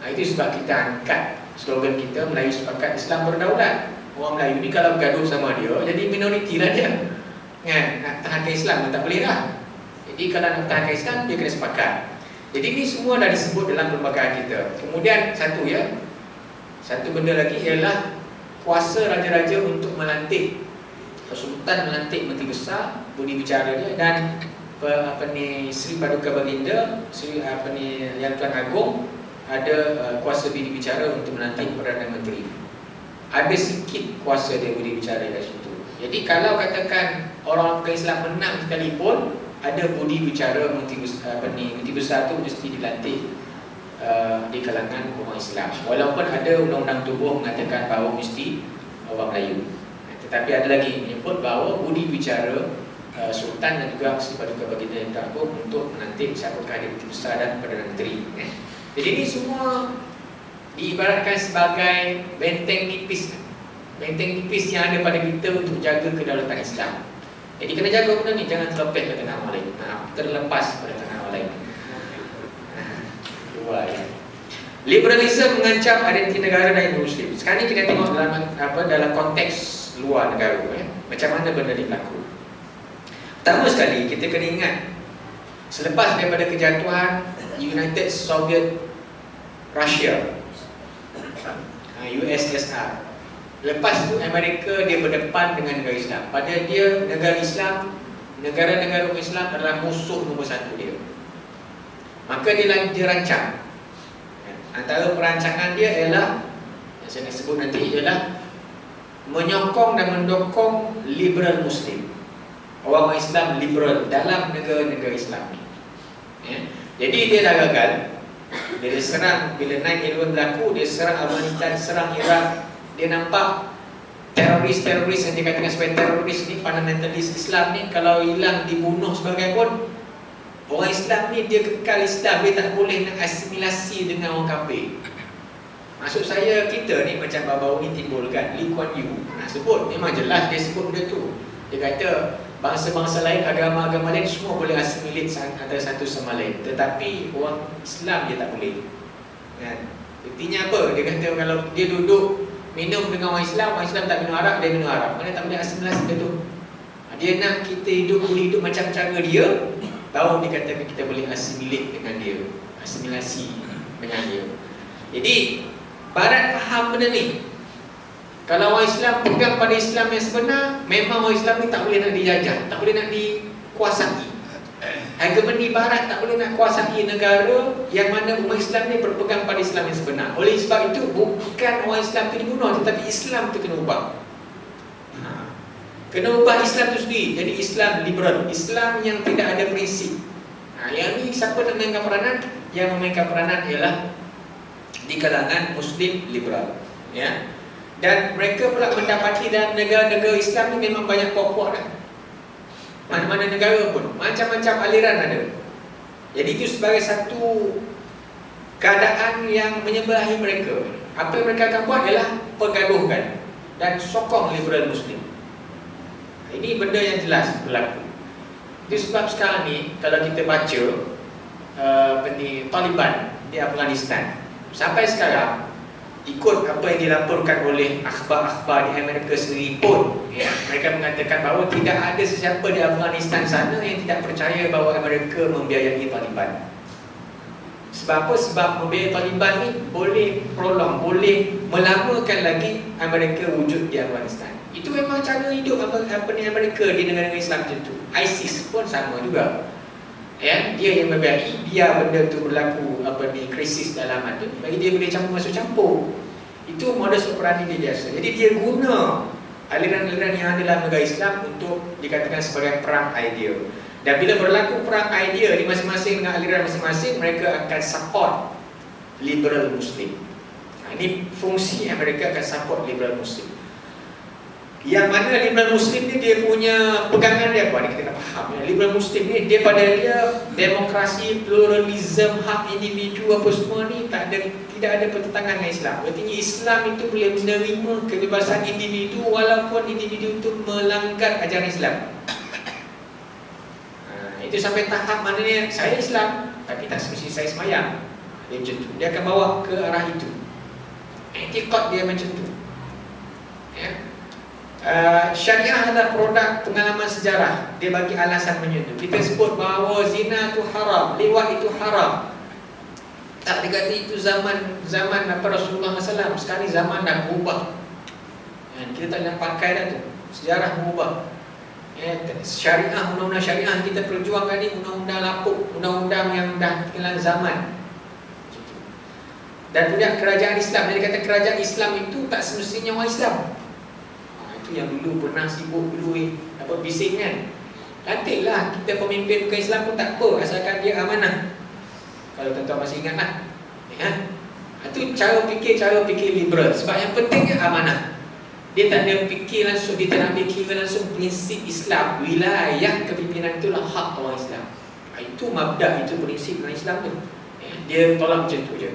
Itu sebab kita angkat slogan kita, Melayu sepakat, Islam berdaulat. Orang Melayu ni kalau bergaduh sama dia, jadi minoriti lah dia kan? Nak tahankan Islam pun tak boleh lah. Jadi kalau nak tahankan Islam, dia kena sepakat. Jadi ini semua dah disebut dalam perlembagaan kita. Kemudian satu benda lagi ialah kuasa raja-raja untuk melantik Sultan, melantik Menteri Besar, budi bicara dia, dan Sri Paduka Baginda, Yang Tuan Agong ada kuasa bicara untuk melantik Perdana Menteri. Ada sikit kuasa dia boleh bicara kat situ. Jadi kalau katakan orang bukan Islam menang sekalipun, ada budi bicara menteri besar tu mesti dilantik di kalangan orang Islam. Walaupun ada undang-undang tubuh mengatakan bahawa mesti orang Melayu. Tetapi ada lagi menyebut bahawa budi bicara Sultan dan juga Sri Paduka Baginda Yang Tuan Agong untuk melantik siapakah dia menteri besar dan Perdana Menteri. Jadi ini semua diibaratkan sebagai benteng nipis. Benteng nipis yang ada pada kita untuk jaga kedaulatan Islam. Jadi kena jaga benda ni, jangan terlepas ke tangan orang lain. Terlepas pada tangan orang lain. Luar ya. Liberalisme mengancam identiti negara dan Muslim. Sekarang ni kita tengok dalam konteks luar negara macam mana benda ni berlaku. Pertama sekali kita kena ingat, selepas daripada kejatuhan United Soviet Russia, USSR, lepas tu Amerika dia berdepan dengan negara Islam. Pada dia negara Islam, negara-negara Islam adalah musuh nombor satu dia. Maka dia rancang. Antara perancangan dia ialah, yang saya nak sebut nanti, ialah menyokong dan mendukung liberal Muslim, orang Islam liberal dalam negara-negara Islam ni. Jadi dia dah gagal. Dia serang, bila 9/11 berlaku, dia serang Afghanistan, serang Iraq. Dia nampak teroris-teroris yang dikatakan sebagai teroris ni, fundamentalis Islam ni, kalau hilang dibunuh sebagai pun, orang Islam ni dia kekal Islam, dia tak boleh nak asimilasi dengan orang kafir. Maksud saya, kita ni macam baru-baru ni timbulkan Lee Kuan Yew nak sebut, memang jelas dia sebut benda tu. Dia kata bangsa-bangsa lain, agama-agama lain semua boleh assimilate antara satu sama lain, tetapi orang Islam dia tak boleh. Artinya apa? Dia kata kalau dia duduk minum dengan orang Islam tak minum arak, dia minum arak. Mana tak boleh asimilasi dia tu. Dia nak kita boleh hidup macam cara dia, baru dia kata kita boleh assimilate dengan dia, asimilasi dengan dia. Jadi Barat faham benda ni. Kalau orang Islam pegang pada Islam yang sebenar, memang orang Islam ni tak boleh nak dijajah, tak boleh nak dikuasai. Hegemoni Barat tak boleh nak kuasai negara yang mana umat Islam ni berpegang pada Islam yang sebenar. Oleh sebab itu, bukan orang Islam tu dibunuh, tetapi Islam tu kena ubah. Kena ubah Islam tu sendiri. Jadi Islam liberal, Islam yang tidak ada prinsip. Yang ni siapa nak memainkan peranan? Yang memainkan peranan ialah di kalangan Muslim liberal, ya. Dan mereka pula mendapati dalam negara-negara Islam ni memang banyak puak-puak dah. Mana-mana negara pun macam-macam aliran ada. Jadi itu sebagai satu keadaan yang menyebelahi mereka. Apa yang mereka akan buat ialah pergaduhkan dan sokong liberal Muslim. Ini benda yang jelas berlaku. Itu sebab sekarang ni kalau kita baca Taliban di Afghanistan, sampai sekarang ikut apa yang dilaporkan oleh akhbar-akhbar di Amerika sendiri pun, ya, mereka mengatakan bahawa tidak ada sesiapa di Afghanistan sana yang tidak percaya bahawa Amerika membiayai Taliban. Sebab apa? Sebab membiayai Taliban ni boleh prolong, boleh melamakan lagi Amerika wujud di Afghanistan. Itu memang cara hidup Amerika di negara-negara Islam macam tu. ISIS pun sama juga. Ya, dia yang membiayai, biar benda tu berlaku krisis dalaman tu, bagi dia boleh campur. Itu modus operandi dia biasa. Jadi dia guna aliran-aliran yang ada dalam negara Islam untuk dikatakan sebagai perang idea. Dan bila berlaku perang idea di masing-masing dengan aliran masing-masing, mereka akan support liberal Muslim. Ini fungsi yang mereka akan support liberal Muslim. Yang mana liberal Muslim ni dia punya pegangan dia apa? Ni kita nak faham ya. Liberal Muslim ni dia pada dia demokrasi, pluralism, hak individu apa semua ni tidak ada pertentangan dengan Islam. Artinya Islam itu boleh menerima kebebasan individu walaupun individu itu melanggar ajaran Islam. Itu sampai tahap maknanya saya Islam tapi tak semestinya saya sembahyang. Dia macam tu. Dia akan bawa ke arah itu. Etikot dia macam tu. Ya. Syariah adalah produk pengalaman sejarah. Dia bagi alasan macam tu. Kita sebut bahawa zina itu haram, liwat itu haram. Tak dikata itu zaman Rasulullah SAW. Sekarang ni zaman dah berubah. Kita tak nak pakai dah tu. Sejarah berubah. Syariah, undang-undang syariah kita perjuangkan ni undang-undang lapuk, undang-undang yang dah ketinggalan zaman. Dan punya kerajaan Islam, dia kata kerajaan Islam itu tak semestinya orang Islam. Itu yang dulu pernah sibuk dulu bising kan. Lantiklah kita pemimpin bukan Islam pun tak apa, asalkan dia amanah. Kalau tuan-tuan masih ingat lah, itu cara fikir liberal. Sebab yang pentingnya amanah. Dia tak ada fikir langsung, dia tak nak fikir langsung prinsip Islam. Wilayah kepimpinan itulah hak orang Islam. Itu mabda, itu prinsip orang Islam tu. Dia tolak macam tu je.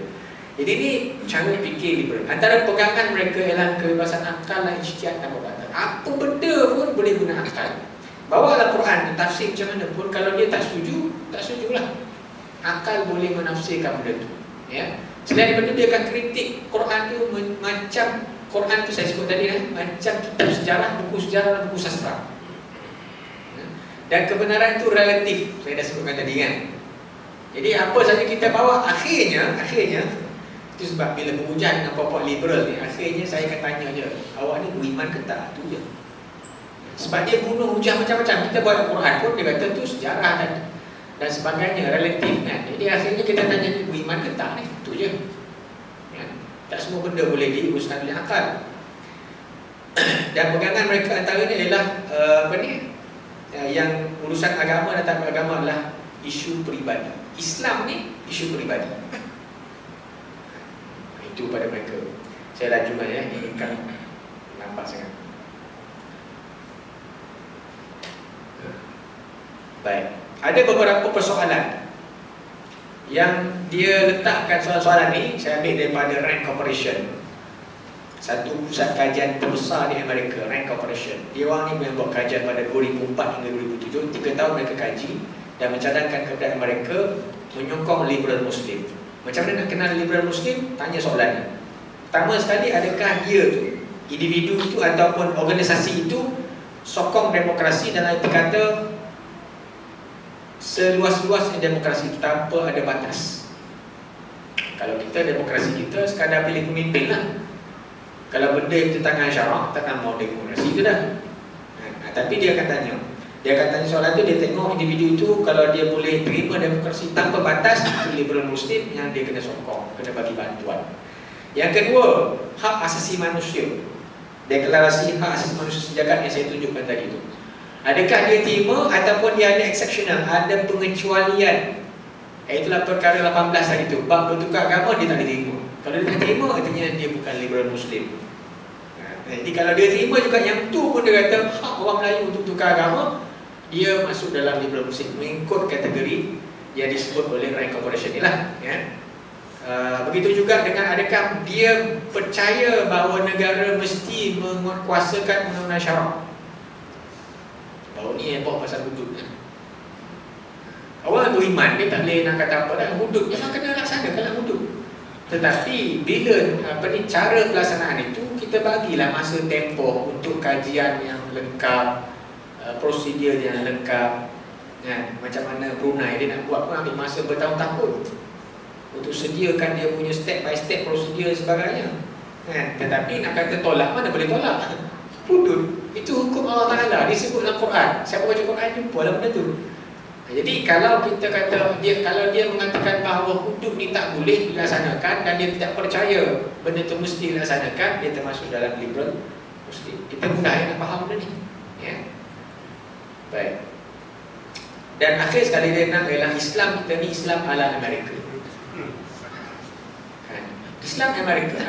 Jadi ni cara fikir liberal. Antara pegangan mereka ialah kebebasan akal dan ijtihad tanpa batas. Apa benda pun boleh guna akal. Bawalah Quran, tafsir macam mana pun, kalau dia tak setuju, tak setujulah. Akal boleh menafsirkan benda tu. Ya. Selain daripada dia akan kritik Quran tu macam Quran tu saya sebut tadi macam kitab sejarah, buku sejarah, buku sastra. Dan kebenaran itu relatif. Saya dah sebutkan tadi kan. Jadi apa saja kita bawa akhirnya itu sebab bila berhujah dengan pokok liberal ni, akhirnya saya akan tanya je, awak ni beriman ke tak? Tu je. Sebab dia bunuh hujah macam-macam. Kita bawa Quran pun dia kata tu sejarah dan sebagainya, relatif kan. Jadi akhirnya kita tanya dia beriman ke tak ni? Tu je. Tak semua benda boleh diuruskan oleh akal. Dan pegangan mereka antaranya ialah yang urusan agama dan tak agama adalah isu peribadi. Islam ni isu peribadi. Itu pada mereka. Saya laju ya, ini kan nampak sangat. Baik. Ada beberapa persoalan yang dia letakkan soalan-soalan ni. Saya ambil daripada Rand Corporation, satu pusat kajian terbesar di Amerika, Rand Corporation. Dia orang ni membuat kajian pada 2004 hingga 2007. 3 tahun mereka kaji dan mencadangkan kepada mereka menyokong liberal Muslim. Macam mana nak kenal liberal Muslim? Tanya soalan ni. Pertama sekali, adakah dia tu, individu itu ataupun organisasi itu sokong demokrasi dalam arti kata seluas-luasnya demokrasi itu tanpa ada batas. Kalau kita demokrasi kita sekadar pilih pemimpin lah. Kalau benda yang bertentangan syarak, tak nak mau demokrasi itu dah. Tapi dia akan tanya soalan tu, dia tengok individu itu kalau dia boleh terima demokrasi tanpa batas, itu liberal Muslim yang dia kena sokong, kena bagi bantuan. Yang kedua, hak asasi manusia. Deklarasi hak asasi manusia sejagat yang saya tunjukkan tadi itu. Adakah dia terima ataupun dia ada exceptional, ada pengecualian? Itulah perkara 18 tadi itu. Bab bertukar agama dia tak diterima. Kalau dia tak terima, artinya dia bukan liberal Muslim. Jadi kalau dia terima juga yang tu pun dia kata hak orang Melayu untuk tukar agama, dia masuk dalam liberal Muslim, mengikut kategori yang disebut oleh Rand Corporation ni lah. Begitu juga dengan adakah dia percaya bahawa negara mesti menguasakan undang-undang syarak. Baru ni yang bawa pasal hudud kan. Orang beriman, dia tak boleh nak kata apa dah. Hudud, memang kena laksanakanlah hudud. Tetapi bila cara pelaksanaan itu, kita bagilah masa tempoh untuk kajian yang lengkap, prosedur yang lengkap kan? Macam mana Brunei, dia nak buat pun ambil masa bertahun-tahun untuk sediakan dia punya step by step prosedur dan sebagainya kan? Tetapi nak kata tolak, mana boleh tolak? Hudud itu hukum Allah Ta'ala, disebut dalam Quran. Siapa baca Quran jumpa lah benda tu. Jadi kalau kita kata kalau dia mengatakan bahawa hudud ni tak boleh dilaksanakan dan dia tidak percaya benda tu mesti dilaksanakan, dia termasuk dalam liberal Muslim. Kita mudah nak faham benda ni ya? Baik. Dan akhir sekali dia nak ialah Islam kita ni Islam ala Amerika. Islam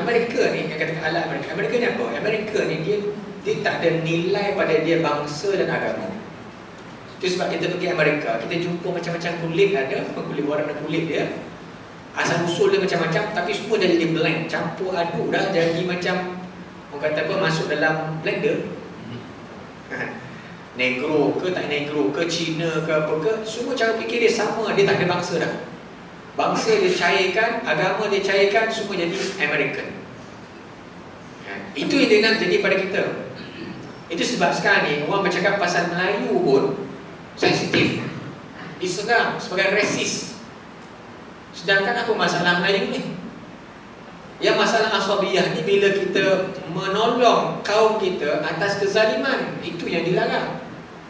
Amerika ni yang katakan ala Amerika. Amerika ni apa? Amerika ni dia tak ada nilai pada dia bangsa dan agama. Itu sebab kita pergi Amerika, kita jumpa macam-macam kulit ada, kulit warna kulit dia, asal usul dia macam-macam, tapi semua dah jadi blend, campur aduk dah jadi macam orang kata apa, masuk dalam blender. Negro ke tak negro ke, Cina ke apa ke, semua cara fikir dia sama, dia tak ada bangsa dah. Bangsa dia cairkan, agama dia cairkan, semua jadi American. Itu yang dia nak jadi pada kita. Itu sebab sekarang ni orang bercakap pasal Melayu pun sensitif, diserang sebagai resis. Sedangkan apa masalah Melayu ni? Yang masalah asabiyah ni bila kita menolong kaum kita atas kezaliman, itu yang dilarang.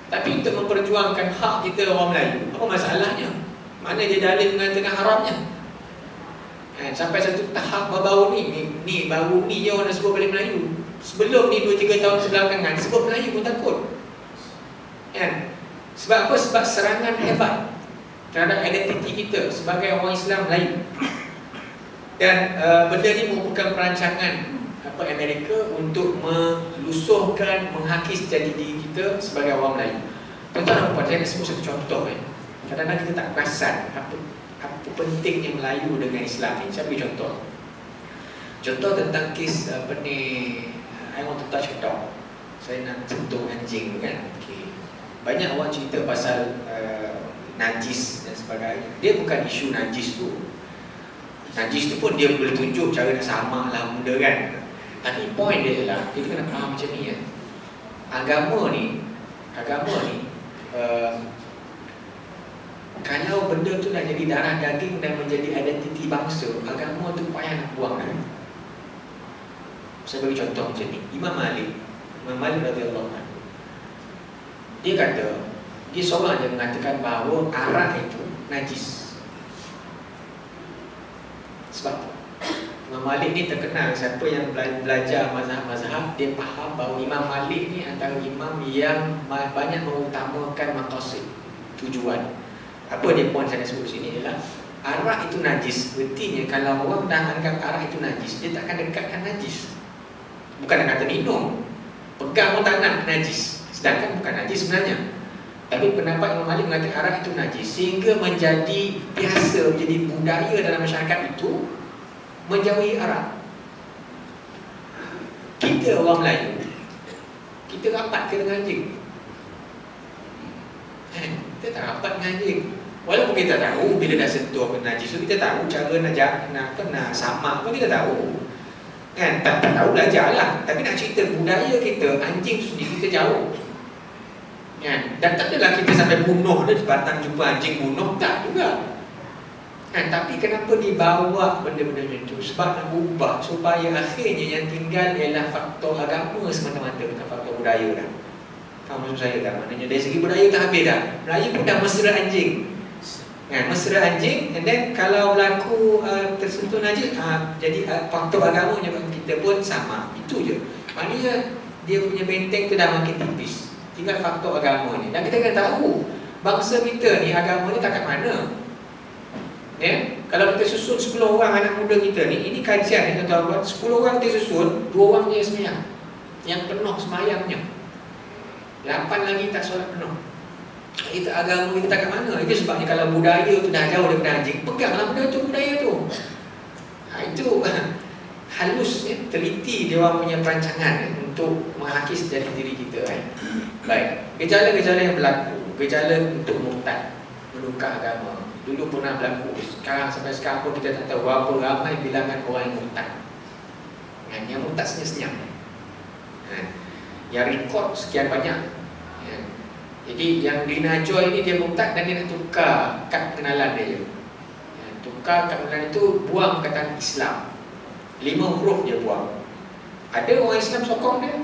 Tapi untuk memperjuangkan hak kita orang Melayu, apa masalahnya? Mana dia dalil mengatakan haramnya? Sampai satu tahap baru ni baru ni je orang sebut balik Melayu. Sebelum ni 2-3 tahun sebelakangan sebut Melayu pun takut. Sebab apa? Sebab serangan hebat terhadap identiti kita sebagai orang Islam Melayu. Dan benda ni merupakan perancangan Amerika untuk melusuhkan, menghakis jati diri kita sebagai orang Melayu. Tuan-tuan dan puan, saya nak sebut satu contoh. Kadang-kadang kita tak perasan apa pentingnya Melayu dengan Islam ni. Saya beri contoh. Contoh tentang kes I want to touch a dog. Saya nak sentuh anjing kan. Okay. Banyak orang cerita pasal najis dan sebagainya. Dia bukan isu najis tu. Najis tu pun dia boleh tunjuk cara nak samak lah benda kan. Tapi point dia ialah kita kena faham macam ni kan. Agama ni kalau benda tu dah jadi darah daging dan menjadi identiti bangsa, agama tu payah nak buang kan. Saya bagi contoh macam ni. Imam Malik radhiyallahu anhu, dia kata, dia seorang je mengatakan bahawa arak itu najis. Sebab Imam Malik ni terkenal, siapa yang belajar mazhab-mazhab, dia faham bahawa Imam Malik ni antara imam yang banyak mengutamakan maqasid, tujuan. Apa dia poin saya sebut sini ialah arak itu najis. Berarti kalau orang dah anggap arak itu najis, dia takkan dekatkan najis. Bukan nak kata minum, pegang pun tak nak najis, sedangkan bukan najis sebenarnya. Tapi pendapat Imam Malik mengatakan arak itu najis, sehingga menjadi biasa, menjadi budaya dalam masyarakat itu menjauhi arak. Kita orang Melayu, kita rapat ke dengan anjing? Kita tak rapat dengan anjing. Walaupun kita tahu bila dah sentuh benda najis tu, kita tahu cara nak samak pun kita tahu kan. Tak tahu belajar lah. Tapi nak cerita budaya kita, anjing tu sendiri kita jauh kan. Dan tak adalah kita sampai bunuh dia, batang jumpa anjing bunuh, tak juga kan. Tapi kenapa dibawa benda-benda macam tu? Sebab nak ubah supaya akhirnya yang tinggal ialah faktor agama semata-mata, bukan faktor budaya dah. Faham maksud saya tak? Maknanya dari segi budaya tak habis dah. Melayu pun dah mesra anjing kan? Mesra anjing. And then kalau berlaku tersentuh najis, jadi faktor agamanya kita pun sama. Itu je. Maknanya dia punya benteng tu dah makin tipis. Tinggal faktor agama ni. Dan kita kena tahu bangsa kita ni, agama ni tak kat mana. Kalau kita susun 10 orang anak muda kita ni, ini kajian ni tuan-tuan, 10 orang kita susun, 2 orang je semayang, yang penuh semayangnya, 8 lagi tak solat penuh. Kita agama kita tak kat mana. Itu sebabnya kalau budaya tu dah jauh daripada anjing, peganglah benda tu, budaya tu. Itu halus teliti dia orang punya perancangan untuk menghakis jati diri kita kan. Baik, gejala-gejala yang berlaku, gejala untuk murtad, menukar agama, dulu pernah berlaku. Sampai sekarang pun kita tak tahu berapa ramai bilangan orang yang murtad kan. Yang murtad senyap-senyap kan. Yang rekod sekian banyak kan. Jadi yang di Najwa ini dia murtad dan dia nak tukar kad pengenalan dia. Tukar kad pengenalan itu, buang perkataan Islam, 5 huruf dia buang. Ada orang Islam sokong dia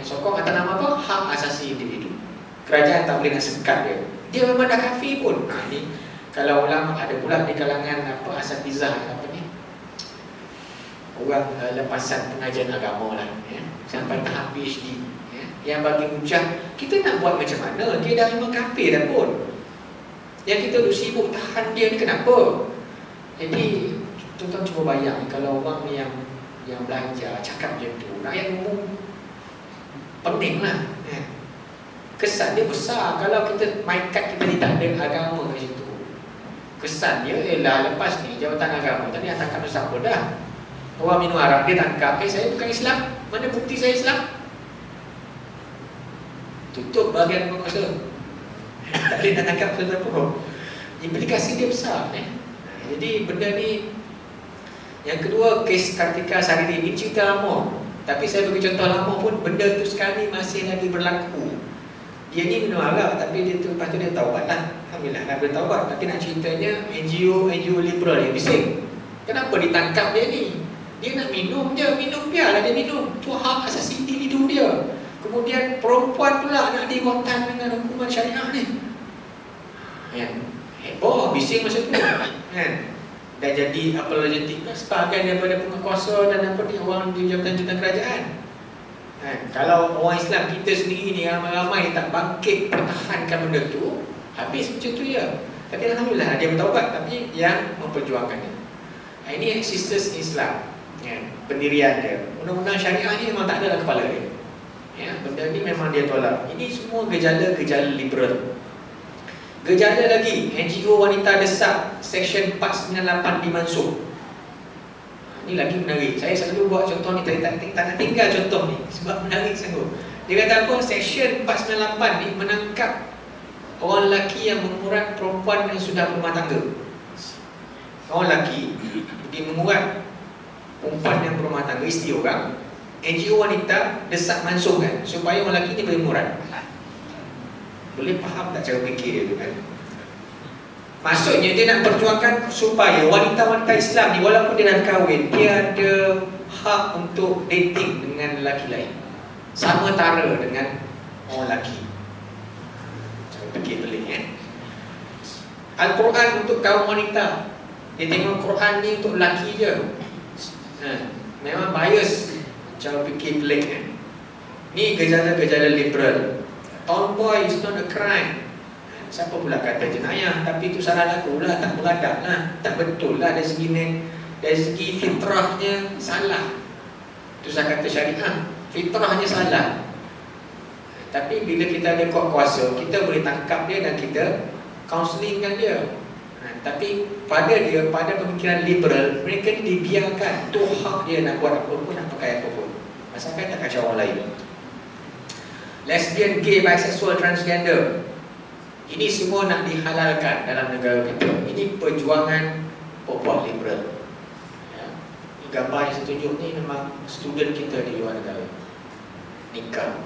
sokong atas nama apa? Hak asasi individu. Kerajaan tak boleh nak sekat dia. Dia memang dah kafir pun. Ni kalau ulama, ada pula di kalangan asatizah orang lepasan pengajian agama lah sampai tahap PhD yang bagi hujah, kita nak buat macam mana? Dia dah memang kafir dah pun. Yang kita duk sibuk tahan dia ni kenapa? Jadi tuan-tuan cuba bayang kalau orang yang belajar cakap macam tu, rakyat umum pening lah kesan dia besar. Kalau kita main kad kita ni tak ada agama kat situ, kesan dia ialah lepas ni jawatan agama tadi yang tangkap siapa dah. Orang minum arak dia tangkap, saya bukan Islam, mana bukti saya Islam? Tutup bahagian penguasa. Tak boleh nak tangkap siapa pun. Implikasi dia besar Jadi benda ni. Yang kedua, kes Kartika Sariri ini cerita lama, tapi saya bagi contoh lama pun benda tu sekarang ni masih lagi berlaku. Dia ni minum arak, tapi dia tu, lepas tu dia taubat lah. Alhamdulillah nak bertaubat. Tapi nak ceritanya NGO liberal dia bising. Kenapa ditangkap dia ni? Dia nak minum je, minum biarlah dia minum. Tu hak asasi individu dia. Kemudian perempuan pula nak dirotan dengan hukuman syariah ni. Heboh, bising masa tu kan. Dan jadi apologetik sebagai daripada penguasa dan apa ni, orang di jabatan-jabatan kerajaan. Kalau orang Islam kita sendiri ni ramai-ramai tak bangkit pertahankan benda tu, habis macam tu ya. Tapi alhamdulillah dia bertaubat, tapi yang memperjuangkannya. Ini sisters Islam, pendirian dia. Undang-undang syariah ni memang tak ada dalam kepala dia. Benda ni memang dia tolak. Ini semua gejala-gejala liberal. Gejala lagi, NGO wanita desak Section 498 dimansuh. Ini lagi menarik. Saya selalu buat contoh ni, tak nak tinggal contoh ni sebab menarik sungguh. Dia kata apa? Section 498 ni menangkap orang lelaki yang mengurat perempuan yang sudah berumah tangga. Orang lelaki pergi mengurat perempuan yang berumah tangga, isteri orang. NGO wanita desak mansuhkan supaya orang lelaki ni boleh mengurat. Boleh faham tak cara fikir dia tu kan? Maksudnya dia nak perjuangkan supaya wanita-wanita Islam ni walaupun dia dah kahwin, dia ada hak untuk dating dengan lelaki lain, sama tara dengan orang lelaki. Cara fikir pelik Al-Quran untuk kaum wanita. Dia tengok Quran ni untuk lelaki je. Memang bias cara fikir pelik Ni gejala-gejala liberal. Tomboy is not a crime. Siapa pula kata jenayah? Tapi itu salah laku lah, tak beradab lah, tak betul lah dari segi fitrahnya salah. Itu saya kata syariah, fitrahnya salah. Tapi bila kita ada kuasa, kita boleh tangkap dia dan kita counselingkan dia. Tapi pada pemikiran liberal, mereka ni dibiarkan. Itu hak dia nak buat apa pun, nak pakai apa pun. Asalkan tak kacau orang lain. Lesbian, gay, bisexual, transgender, ini semua nak dihalalkan dalam negara kita. Ini perjuangan puak-puak liberal. Ini gambar yang saya tunjuk ni memang student kita di luar negara. Nikah,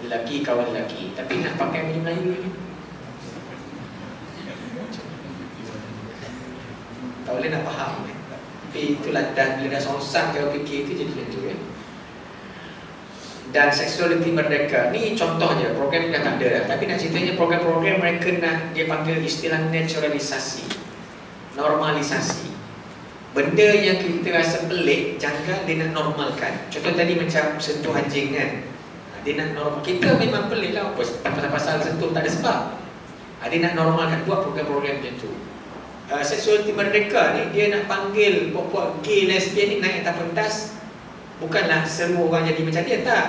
lelaki kawan lelaki, tapi nak pakai baju Melayu ni. Tak boleh nak faham Tapi itulah, dah bila dah songsang cara fikir itu jadi macam tu Dan seksualiti merdeka ni contoh je, program dah tak ada dah. Tapi nak ceritanya program-program mereka nak, dia panggil istilah naturalisasi, normalisasi. Benda yang kita rasa pelik, janggal dia nak normalkan. Contoh tadi macam sentuh anjing kan, dia nak normal. Kita memang pelik lah, pasal sentuh tak ada sebab. Dia nak normalkan, buat program-program macam tu. Seksualiti merdeka ni dia nak panggil puak-puak gay, lesbian ni naik atas pentas. Bukanlah semua orang jadi macam dia, tak.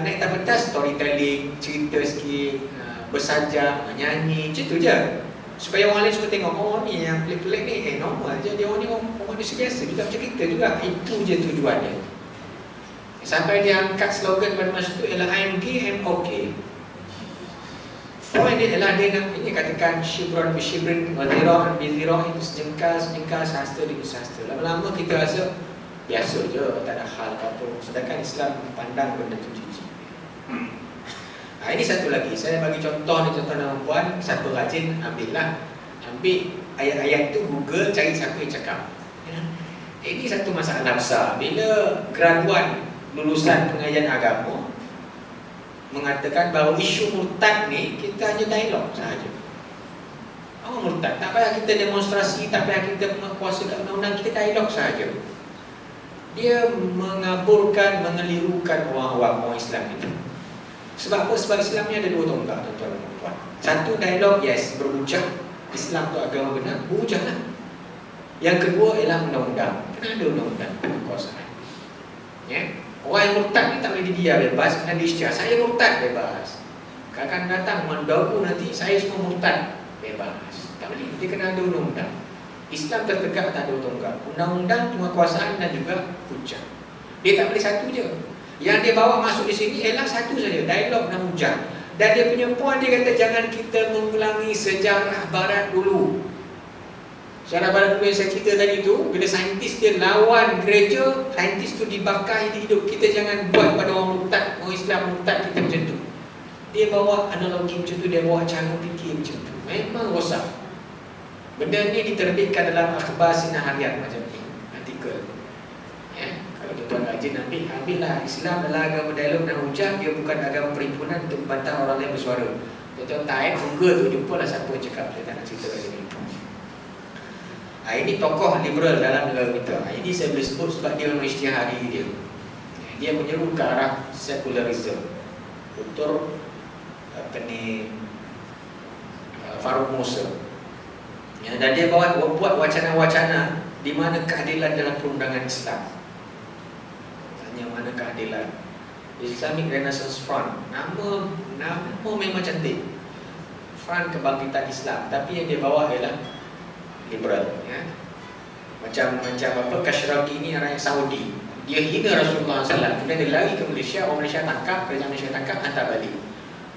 Naik atas pentas, storytelling, cerita sikit, bersajak, nyanyi, macam tu je. Supaya orang lain suka tengok, oh ni yang pelik-pelik ni, normal je. Dia orang ni orang manusia biasa juga macam kita juga. Itu je tujuan dia. Sampai dia angkat slogan pada masa tu ialah I'm gay, I'm okay. Point dia ialah dia nak ini katakan shibran bi shibrin wa dhira'an bi dhira'in, sejengkal sahasta demi sahasta. Lama-lama kita rasa biasa je, tak ada hal apa. Sedangkan Islam pandang benda tu jijik. Ini satu lagi, saya bagi contoh ni, contoh nama puan. Siapa rajin, ambil ayat-ayat tu, Google, cari siapa yang cakap. Ini satu masalah besar. Bila graduan lulusan pengajian agama mengatakan bahawa isu murtad ni kita hanya dialog sahaja. Oh murtad, tak payah kita demonstrasi, tak payah kita menguasakan undang-undang, kita dialog sahaja. Dia mengaburkan, mengelirukan orang Islam itu. Sebab apa? Sebab Islam ni ada dua tonggak, tuan-tuan dan puan. Satu, dialog, yes, berhujah. Islam tu agama benar, berhujahlah. Yang kedua ialah undang-undang. Kena ada undang-undang kekuasaan. Orang yang murtad ni tak boleh didiam bebas, kena diisytihar. Saya murtad, bebas. Akan datang mendaku nanti, saya semua murtad, bebas. Tak boleh, dia kena ada undang-undang. Islam tertegak tak ada tonggak. Undang-undang, penguasaan dan juga hujah. Dia tak boleh satu je. Yang dia bawa masuk di sini ialah satu saja, dialog dan hujah. Dan dia punya poin, dia kata jangan kita mengulangi sejarah barat dulu. Sejarah barat dulu yang saya cerita tadi tu, bila saintis dia lawan gereja, saintis tu dibakar hidup. Kita jangan buat pada orang murtad, orang Islam murtad kita macam tu. Dia bawa analogi macam tu, dia bawa cara fikir macam tu. Memang rosak. Benda ni diterbitkan dalam akhbar Sinar Harian macam ni, artikel. Kalau tuan rajin ambillah. Islam adalah agama dialog dan hujah. Dia bukan agama perhimpunan untuk membantah orang lain bersuara. Tuan-tuan tarik muka tu, jumpalah siapa yang cakap. Saya tak nak cerita kat sini. Ini tokoh liberal dalam negara kita. Ini saya boleh sebut sebab dia memang isytihari dia. Dia menyeru ke arah secularism. Dr. Farouk Musa. Dan dia buat wacana-wacana di mana keadilan dalam perundangan Islam. Tanya mana keadilan. Islamic Renaissance Front. Nama memang cantik. Front Kebangkitan Islam. Tapi yang dia bawa ialah liberal. Macam apa, Khashoggi ni rakyat Saudi. Dia hina Rasulullah SAW. Kemudian dia lari ke Malaysia. Orang Malaysia tangkap. Kerajaan Malaysia tangkap, hantar balik.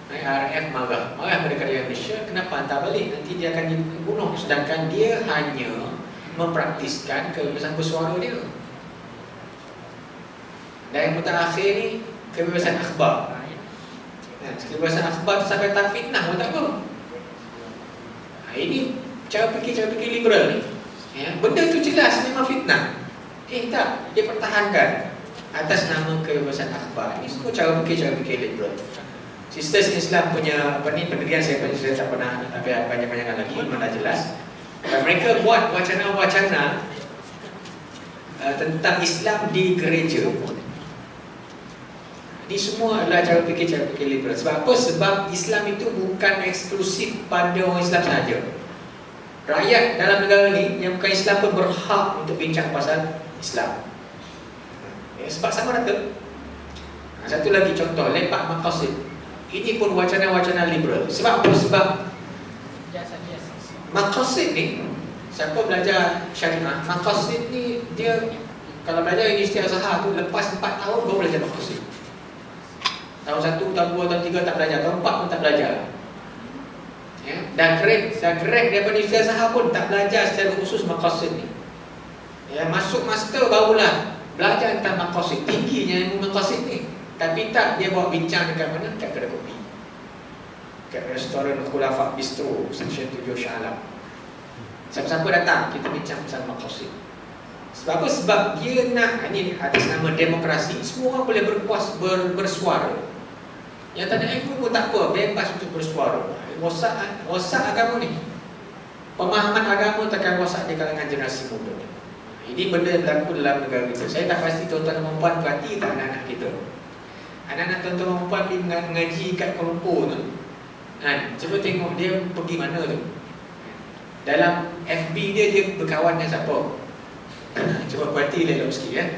RF marah mereka dari Malaysia. Kenapa hantar balik? Nanti dia akan dibunuh. Sedangkan dia hanya mempraktiskan kebebasan bersuara dia. Dan yang mutakhir ni kebebasan akhbar. Kebebasan akhbar sampai tak fitnah pun tak apa. Ini cara fikir liberal ni. Benda tu jelas memang fitnah. Tak, dia pertahankan atas nama kebebasan akhbar. Ini semua cara fikir liberal. Sisters Islam punya pendirian saya tak pernah panjang-panjangan lagi, mana jelas. Dan mereka buat wacana-wacana tentang Islam di gereja. Ini semua adalah cara fikir liberal. Sebab apa? Sebab Islam itu bukan eksklusif pada orang Islam sahaja. Rakyat dalam negara ni yang bukan Islam pun berhak untuk bincang pasal Islam. Sebab sama rata. Satu lagi contoh, lepak maqasid. Ini pun wacana-wacana liberal. Sebab apa? Sebab maqasid ni, siapa belajar syariah, maqasid ni dia kalau belajar Universiti Azhar tu lepas 4 tahun baru belajar maqasid. Tahun 1, tahun 2, tahun 3 tak belajar, tahun 4 pun tak belajar. Dan grade daripada Universiti Azhar pun tak belajar secara khusus maqasid ni. Masuk master barulah belajar tentang maqasid, tingginya ilmu maqasid ni. Tapi tak, dia bawa bincang dekat mana? Dekat kedai kopi, kat restoran Khulafa Bistro, Seksyen 7 Shah Alam. Siapa-siapa datang, kita bincang pasal maqasid. Sebab apa? Sebab dia nak, ini atas nama demokrasi, semua orang boleh bersuara. Yang tak ada ilmu pun tak apa, bebas untuk bersuara. Rosak agama ni. Pemahaman agama takkan rosak di kalangan generasi muda. Ini benda yang berlaku dalam negara kita. Saya tak pasti tuan-tuan dan perempuan perhati tak anak-anak kita. Anak-anak tuan-tuan perempuan pergi mengaji kat Kuala Lumpur tu. Cuba tengok dia pergi mana tu. Dalam FB dia berkawan dengan siapa. Cuba perhati elok sikit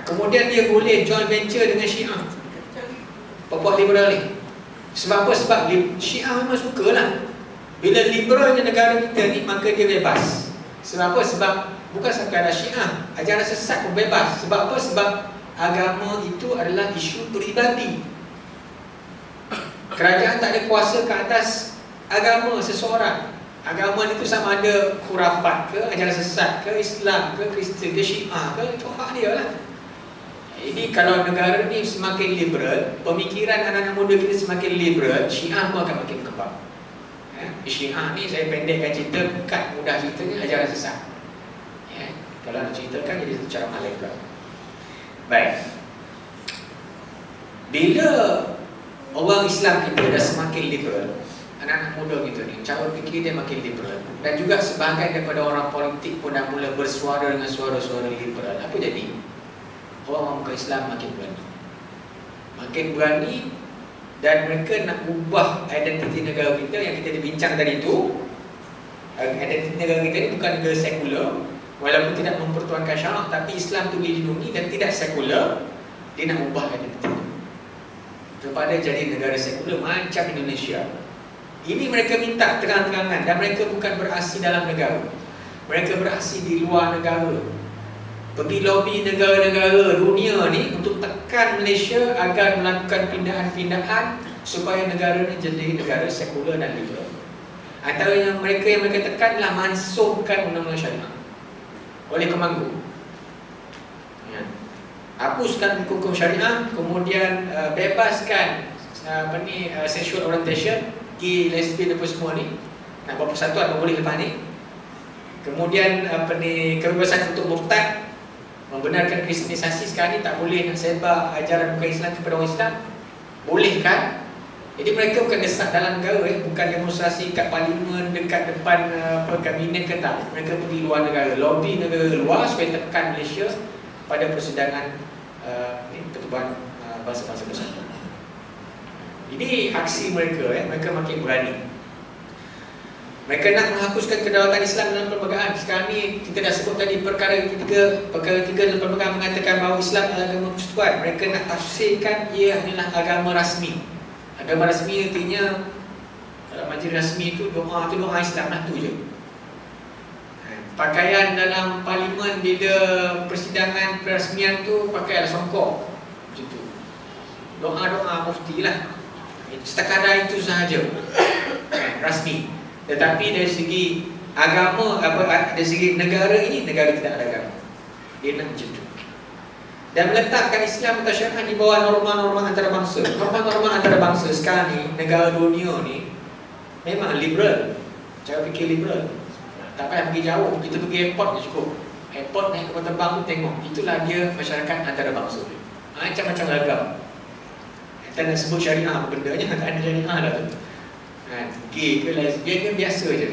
Kemudian dia boleh joint venture dengan Syiah. Pokok liberal ni. Sebab apa? Sebab Syiah memang sukalah. Bila liberalnya negara kita ni, maka dia bebas. Sebab apa? Sebab bukan sekadar Syiah, ajaran sesat pun bebas. Sebab apa? Sebab agama itu adalah isu peribadi. Kerajaan tak ada kuasa ke atas agama seseorang. Agama itu sama ada khurafat ke, ajaran sesat ke, Islam ke, Kristian ke, Syiah ke, itu hak dia lah. Jadi kalau negara ni semakin liberal, pemikiran anak-anak muda kita semakin liberal, Syiah pun akan makin kembang. Syiah ni saya pendekkan cerita, kat mudah ceritanya ajaran sesat. Kalau nak ceritakan jadi cara malaikat. Baik. Bila orang Islam kita dah semakin liberal, anak-anak muda kita ni, cara fikir dia makin liberal. Dan juga sebahagian daripada orang politik pun dah mula bersuara dengan suara-suara liberal. Apa jadi? Orang bukan Islam makin berani. Makin berani. Dan mereka nak ubah identiti negara kita yang kita dibincang tadi itu. Identiti negara kita ni bukan negara sekular. Walaupun tidak mempertuankan syarak, tapi Islam itu dilindungi dan tidak sekular. Dia nak ubah identiti itu kepada jadi negara sekular macam Indonesia. Ini mereka minta terang-terangan. Dan mereka bukan beraksi dalam negara, mereka beraksi di luar negara. Pergi lobby negara-negara dunia ni untuk tekan Malaysia agar melakukan pindahan-pindahan supaya negara ni jadi negara sekular dan liberal. Antara yang mereka tekan adalah mansuhkan undang-undang syariah oleh Kemanggu. Hapuskan hukum syariah, kemudian bebaskan sexual orientation, gay, lesbian apa semua ni. Nak buat persatuan apa boleh lepas ni. Kemudian kebebasan untuk murtad. Membenarkan kristenisasi sekarang ni tak boleh nak sebar ajaran bukan Islam kepada orang Islam. Boleh kan? Jadi mereka bukan desak dalam negara, bukan demonstrasi kat parlimen, dekat depan kabinet ke tak. Mereka pergi luar negara, lobby negara luar supaya tekan Malaysia pada persidangan pertubuhan bangsa-bangsa bersatu. Ini aksi mereka, mereka makin berani. Mereka nak menghapuskan kedaulatan Islam dalam perlembagaan. Sekarang ni kita dah sebut tadi perkara ketiga dalam perlembagaan mengatakan bahawa Islam adalah agama persekutuan. Mereka nak tafsirkan ia adalah agama rasmi. Agama rasmi artinya dalam majlis rasmi itu doa Islam lah, tu je. Pakaian dalam parlimen bila persidangan perasmian tu pakailah songkok macam tu. Doa mufti lah. Sekadar itu sahaja rasmi. Tetapi dari segi agama, dari segi negara ini, negara tidak ada agama. Dia nak macam tu. Dan meletakkan Islam atau syariah di bawah norma-norma antarabangsa. Norma-norma antarabangsa sekarang ni, negara dunia ni memang liberal. Cara fikir liberal. Tak payah pergi jauh, kita pergi airport je cukup. Airport naik kapal terbang tu tengok. Itulah dia masyarakat antarabangsa. Macam-macam ragam. Kita nak sebut syariah apa bendanya, tak ada syariah lah tu. Gay ke lesbian ke biasa je.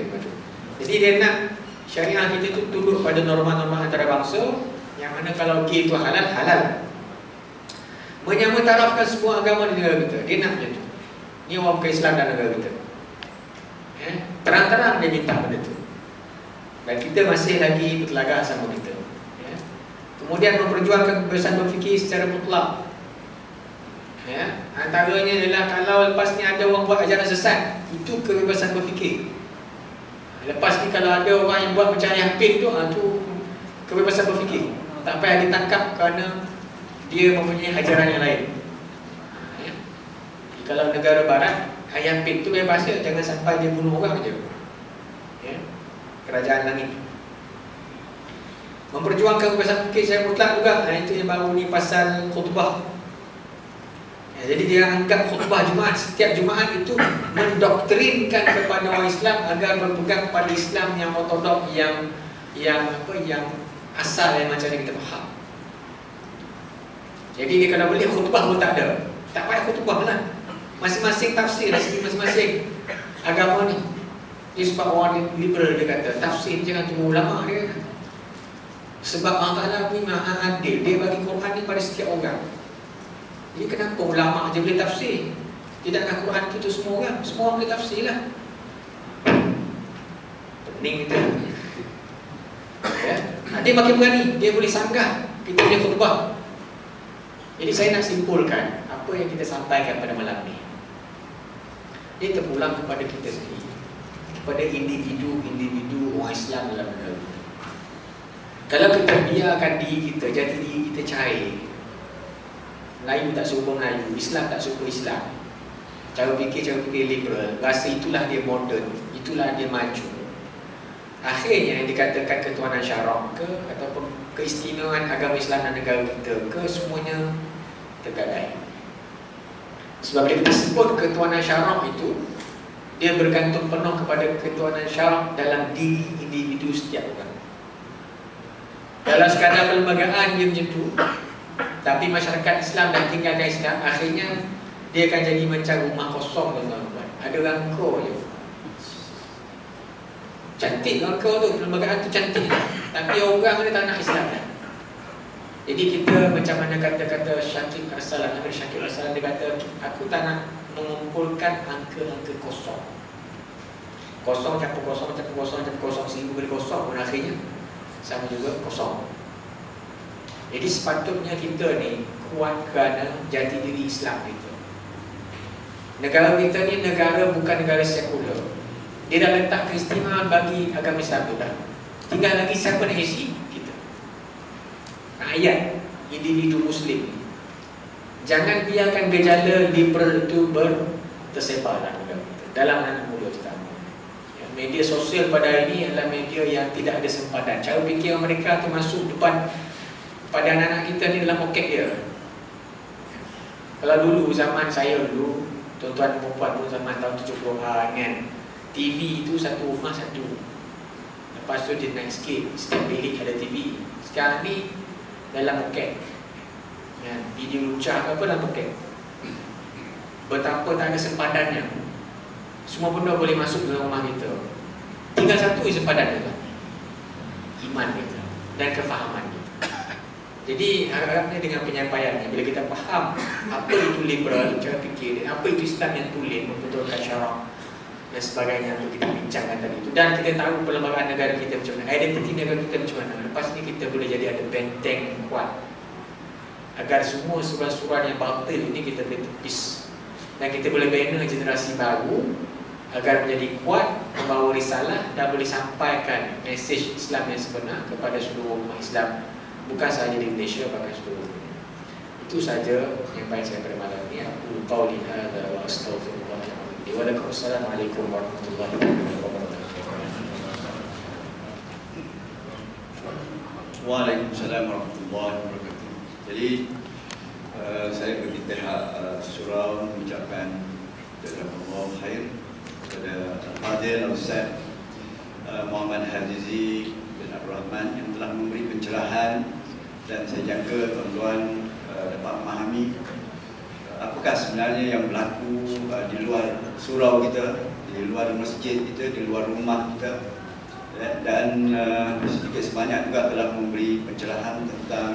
Jadi dia nak syariah kita tu tunduk pada norma-norma antarabangsa, yang mana kalau gay tu halal. Menyamatarafkan semua agama di negara kita. Dia nak macam tu. Ni orang bukan Islam dalam negara kita. Terang-terang dia minta benda tu. Dan kita masih lagi bertelagak sama kita. Kemudian memperjuangkan kebebasan berfikir secara mutlak. Antaranya adalah kalau lepas ni ada orang buat ajaran sesat, itu kebebasan berfikir. Lepas ni kalau ada orang yang buat macam Yahpin tu, tu kebebasan berfikir. Tak payah ditangkap kerana dia mempunyai ajaran yang lain. Kalau negara barat, Yahpin tu bebas je, jangan sampai dia bunuh orang je. Kerajaan langit. Memperjuangkan kebebasan fikir secara mutlak juga. Itu yang baru ni pasal khutbah. Jadi dia anggap khutbah Jumaat, setiap Jumaat itu mendoktrinkan kepada orang Islam agar berpegang pada Islam yang ortodok, yang asal, yang macam yang kita faham. Jadi dia kalau boleh khutbah pun tak ada. Tak payah khutbah lah. Masing-masing tafsir dari segi masing-masing agama ni. Dia sebab orang liberal dia kata tafsir ni jangan tunggu ulama dia kata. Sebab Allah Ta'ala ni maha adil, dia bagi Quran ni pada setiap orang. Jadi kenapa ulama je boleh tafsir? Tidakkah Quran itu semua orang? Semua orang boleh tafsir lah. Pening kita. Dia makin berani, dia boleh sanggah, kita boleh khutbah. Jadi saya nak simpulkan apa yang kita sampaikan pada malam ni. Dia terpulang kepada kita sendiri, kepada individu orang Islam dalam negara. Kalau kita biarkan diri kita, jati diri kita cair, Melayu tak serupa Melayu, Islam tak serupa Islam, cara fikir liberal, rasa itulah dia moden, itulah dia maju. Akhirnya yang dikatakan ketuhanan syarak ke ataupun keistimewaan agama Islam dan negara kita ke, semuanya tergadai. Sebab bila kita sebut ketuhanan syarak itu, dia bergantung penuh kepada ketuhanan syarak dalam diri individu setiap orang. Kalau sekadar perlembagaan dia macam tu, tapi masyarakat Islam dah tinggalkan Islam, akhirnya dia akan jadi macam rumah kosong, tuan-tuan. Ada rangkau je. Cantik rangkau tu, perlembagaan tu cantik, tapi orang dia tak nak Islam. Jadi kita macam mana kata-kata Syakir Arsalan, Syakir Arsalan dia kata, aku tak nak mengumpulkan angka-angka kosong. Kosong campur kosong, campur kosong, campur kosong, 1000 kali kosong pun akhirnya sama juga kosong. Jadi sepatutnya kita ni kuat kerana jati diri Islam kita. Negara kita ni negara bukan negara sekular. Dia dah letak keistimewaan bagi agama Islam tu dah. Tinggal lagi siapa nak isi? Kita. Ayat individu Muslim. Jangan biarkan gejala liberal itu tersebar dalam negara kita, dalam anak muda kita. Media sosial pada hari ini adalah media yang tidak ada sempadan. Cara fikir mereka tu masuk depan pada anak-anak kita ni dalam poket dia. Kalau dulu zaman saya dulu, tuan-tuan perempuan dulu zaman tahun 70-an kan, TV itu satu rumah satu. Lepas tu dia naik sikit, setiap bilik ada TV. Sekarang ni dalam pokek. Ya, video lucah ke apa dalam pokek. Betapa tak ada sempadannya. Semua benda boleh masuk dalam rumah kita. Tinggal satu sempadan kita. Iman kita dan kefahaman kita. Jadi harapnya dengan penyampaiannya, bila kita faham apa itu liberal, cara fikir, apa itu Islam yang tulen, membetulkan syarak dan sebagainya untuk kita bincangkan tadi itu. Dan kita tahu perlembagaan negara kita macam mana, identiti negara kita macam mana. Lepas ni kita boleh jadi ada benteng yang kuat agar semua surat-surat yang batil ini kita boleh tepis. Dan kita boleh bina generasi baru agar menjadi kuat, membawa risalah dan boleh sampaikan mesej Islam yang sebenar kepada seluruh umat Islam. Bukan sahaja di Malaysia, bahkan seluruh dunia. Itu saja yang baik saya pada malam ini. Aku qauli hadza wa astaghfirullah. Waalaikumsalam warahmatullahi wabarakatuh. Waalaikumsalam warahmatullahi wabarakatuh. Jadi saya bagi pihak surau mengucapkan jazakallahu khair kepada Al-Fadhil Al-Ustaz Muhammad Hazizi bin Abdul Rahman yang telah memberi pencerahan, dan saya jangka tuan-tuan dapat memahami apakah sebenarnya yang berlaku di luar surau kita, di luar masjid kita, di luar rumah kita, dan sedikit sebanyak juga telah memberi pencerahan tentang